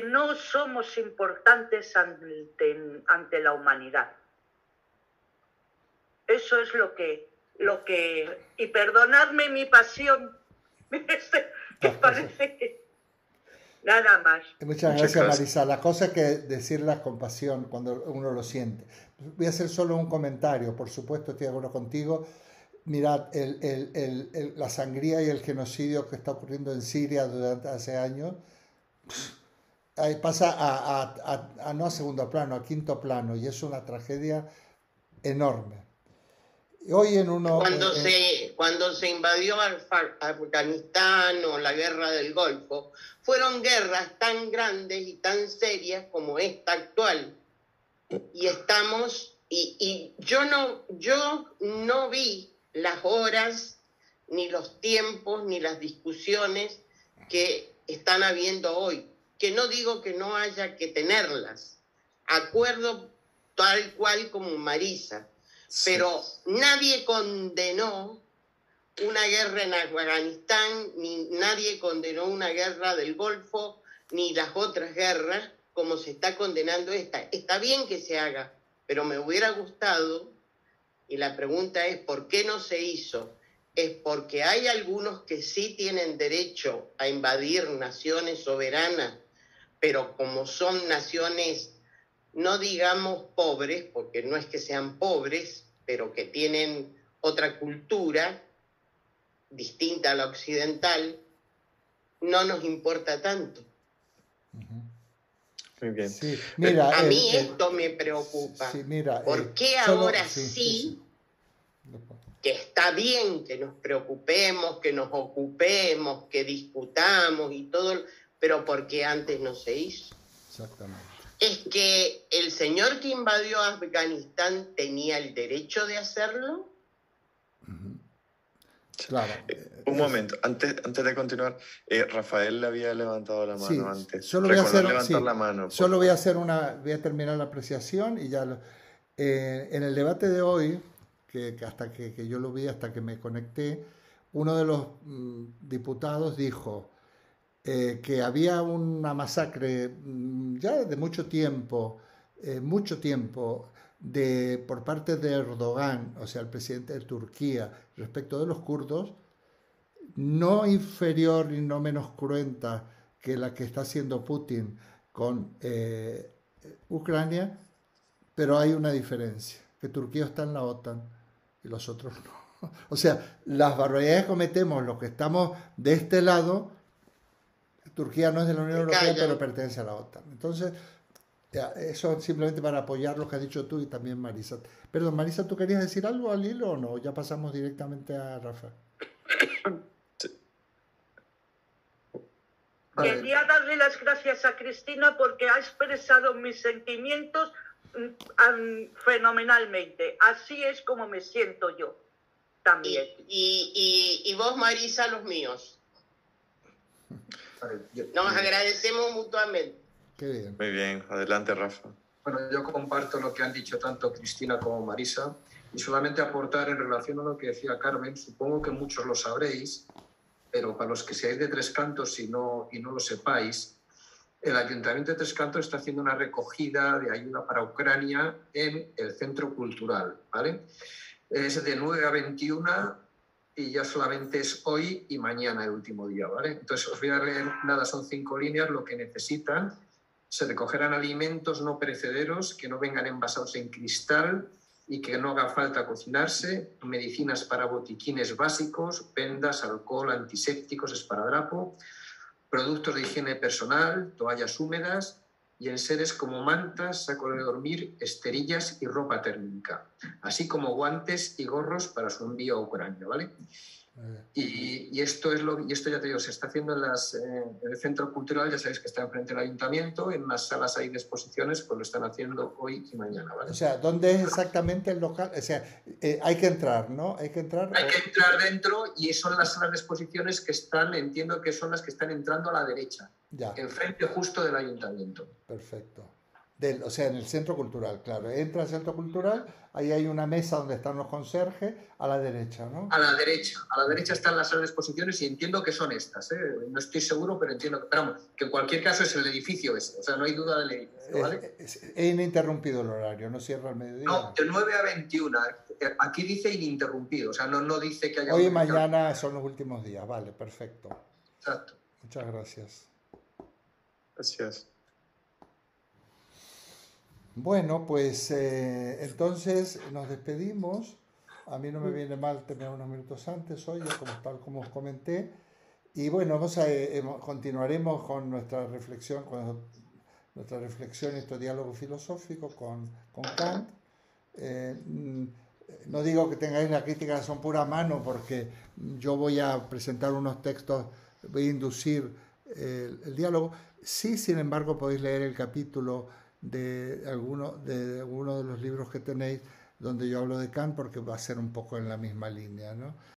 no somos importantes ante la humanidad. Eso es lo que y perdonadme mi pasión, que parece que nada más. Muchas gracias, Marisa. La cosa es que decirla con pasión cuando uno lo siente. Voy a hacer solo un comentario, por supuesto estoy de acuerdo contigo. Mirad, la sangría y el genocidio que está ocurriendo en Siria durante hace años pasa a no a segundo plano, a quinto plano, y es una tragedia enorme. Hoy Cuando se invadió Afganistán o la guerra del Golfo, fueron guerras tan grandes y tan serias como esta actual. Y yo no vi las horas, ni los tiempos, ni las discusiones que están habiendo hoy. Que no digo que no haya que tenerlas. Acuerdo tal cual como Marisa. Pero nadie condenó una guerra en Afganistán, ni nadie condenó una guerra del Golfo, ni las otras guerras, como se está condenando esta. Está bien que se haga, pero me hubiera gustado, y la pregunta es ¿por qué no se hizo? Es porque hay algunos que sí tienen derecho a invadir naciones soberanas, pero como son naciones, no digamos pobres, porque no es que sean pobres, pero que tienen otra cultura distinta a la occidental, no nos importa tanto. Muy bien. Sí, mira, a mí esto me preocupa. Sí, mira, ¿por qué ahora sí, que está bien que nos preocupemos, que nos ocupemos, que discutamos y todo, pero por qué antes no se hizo? Exactamente. ¿Es que el señor que invadió Afganistán tenía el derecho de hacerlo? Claro. Un momento, antes de continuar, Rafael le había levantado la mano antes. Solo voy a hacer, la mano. Solo voy a terminar la apreciación y ya en el debate de hoy, que hasta que yo lo vi, hasta que me conecté, uno de los diputados dijo que había una masacre ya de mucho tiempo, por parte de Erdogan, o sea, el presidente de Turquía, respecto de los kurdos, no inferior y no menos cruenta que la que está haciendo Putin con Ucrania, pero hay una diferencia, que Turquía está en la OTAN y los otros no. O sea, las barbaridades que cometemos los que estamos de este lado, Turquía no es de la Unión Europea, pero pertenece a la OTAN. Entonces, eso simplemente para apoyar lo que has dicho tú y también Marisa. Perdón, Marisa, ¿tú querías decir algo al hilo o no? Ya pasamos directamente a Rafa. Quería darle las gracias a Cristina porque ha expresado mis sentimientos fenomenalmente. Así es como me siento yo también. Y vos, Marisa, los míos. Nos agradecemos mutuamente. Qué bien. Muy bien, adelante, Rafa. Bueno, yo comparto lo que han dicho tanto Cristina como Marisa y solamente aportar en relación a lo que decía Carmen, supongo que muchos lo sabréis, pero para los que seáis de Tres Cantos y no lo sepáis, el Ayuntamiento de Tres Cantos está haciendo una recogida de ayuda para Ucrania en el Centro Cultural, ¿vale? Es de 9 a 21 y ya solamente es hoy y mañana el último día, ¿vale? Entonces os voy a leer, son 5 líneas, lo que necesitan. Se recogerán alimentos no perecederos que no vengan envasados en cristal y que no haga falta cocinarse, medicinas para botiquines básicos, vendas, alcohol, antisépticos, esparadrapo, productos de higiene personal, toallas húmedas y enseres como mantas, saco de dormir, esterillas y ropa térmica, así como guantes y gorros para su envío a Ucrania, ¿vale? Y Y esto ya te digo, se está haciendo en el Centro Cultural, ya sabéis que está enfrente del Ayuntamiento, en unas salas ahí de exposiciones, pues lo están haciendo hoy y mañana, ¿vale? O sea, ¿dónde es exactamente el local? O sea, hay que entrar, ¿no? Hay que entrar. Hay que entrar dentro y son las salas de exposiciones que están, entiendo que son las que están entrando a la derecha, Ya. enfrente justo del Ayuntamiento. Perfecto. O sea, en el Centro Cultural, claro. Entra al Centro Cultural, ahí hay una mesa donde están los conserjes, a la derecha, ¿no? A la derecha están las salas de exposiciones y entiendo que son estas, ¿eh? No estoy seguro, pero entiendo que, pero vamos, que en cualquier caso es el edificio ese, o sea, no hay duda del edificio, ¿vale? Es ininterrumpido el horario, no cierra al mediodía. No, de 9 a 21, aquí dice ininterrumpido, o sea, no dice que haya... Hoy y mañana son los últimos días, vale, perfecto. Exacto. Muchas gracias. Gracias. Bueno, pues entonces nos despedimos. A mí no me viene mal terminar unos minutos antes hoy, tal como os comenté. Y bueno, continuaremos con nuestra reflexión, nuestro diálogo filosófico con Kant. No digo que tengáis la crítica son pura mano, porque yo voy a presentar unos textos, voy a inducir el diálogo. Sí, sin embargo, podéis leer el capítulo de alguno de los libros que tenéis donde yo hablo de Kant, porque va a ser un poco en la misma línea, ¿no?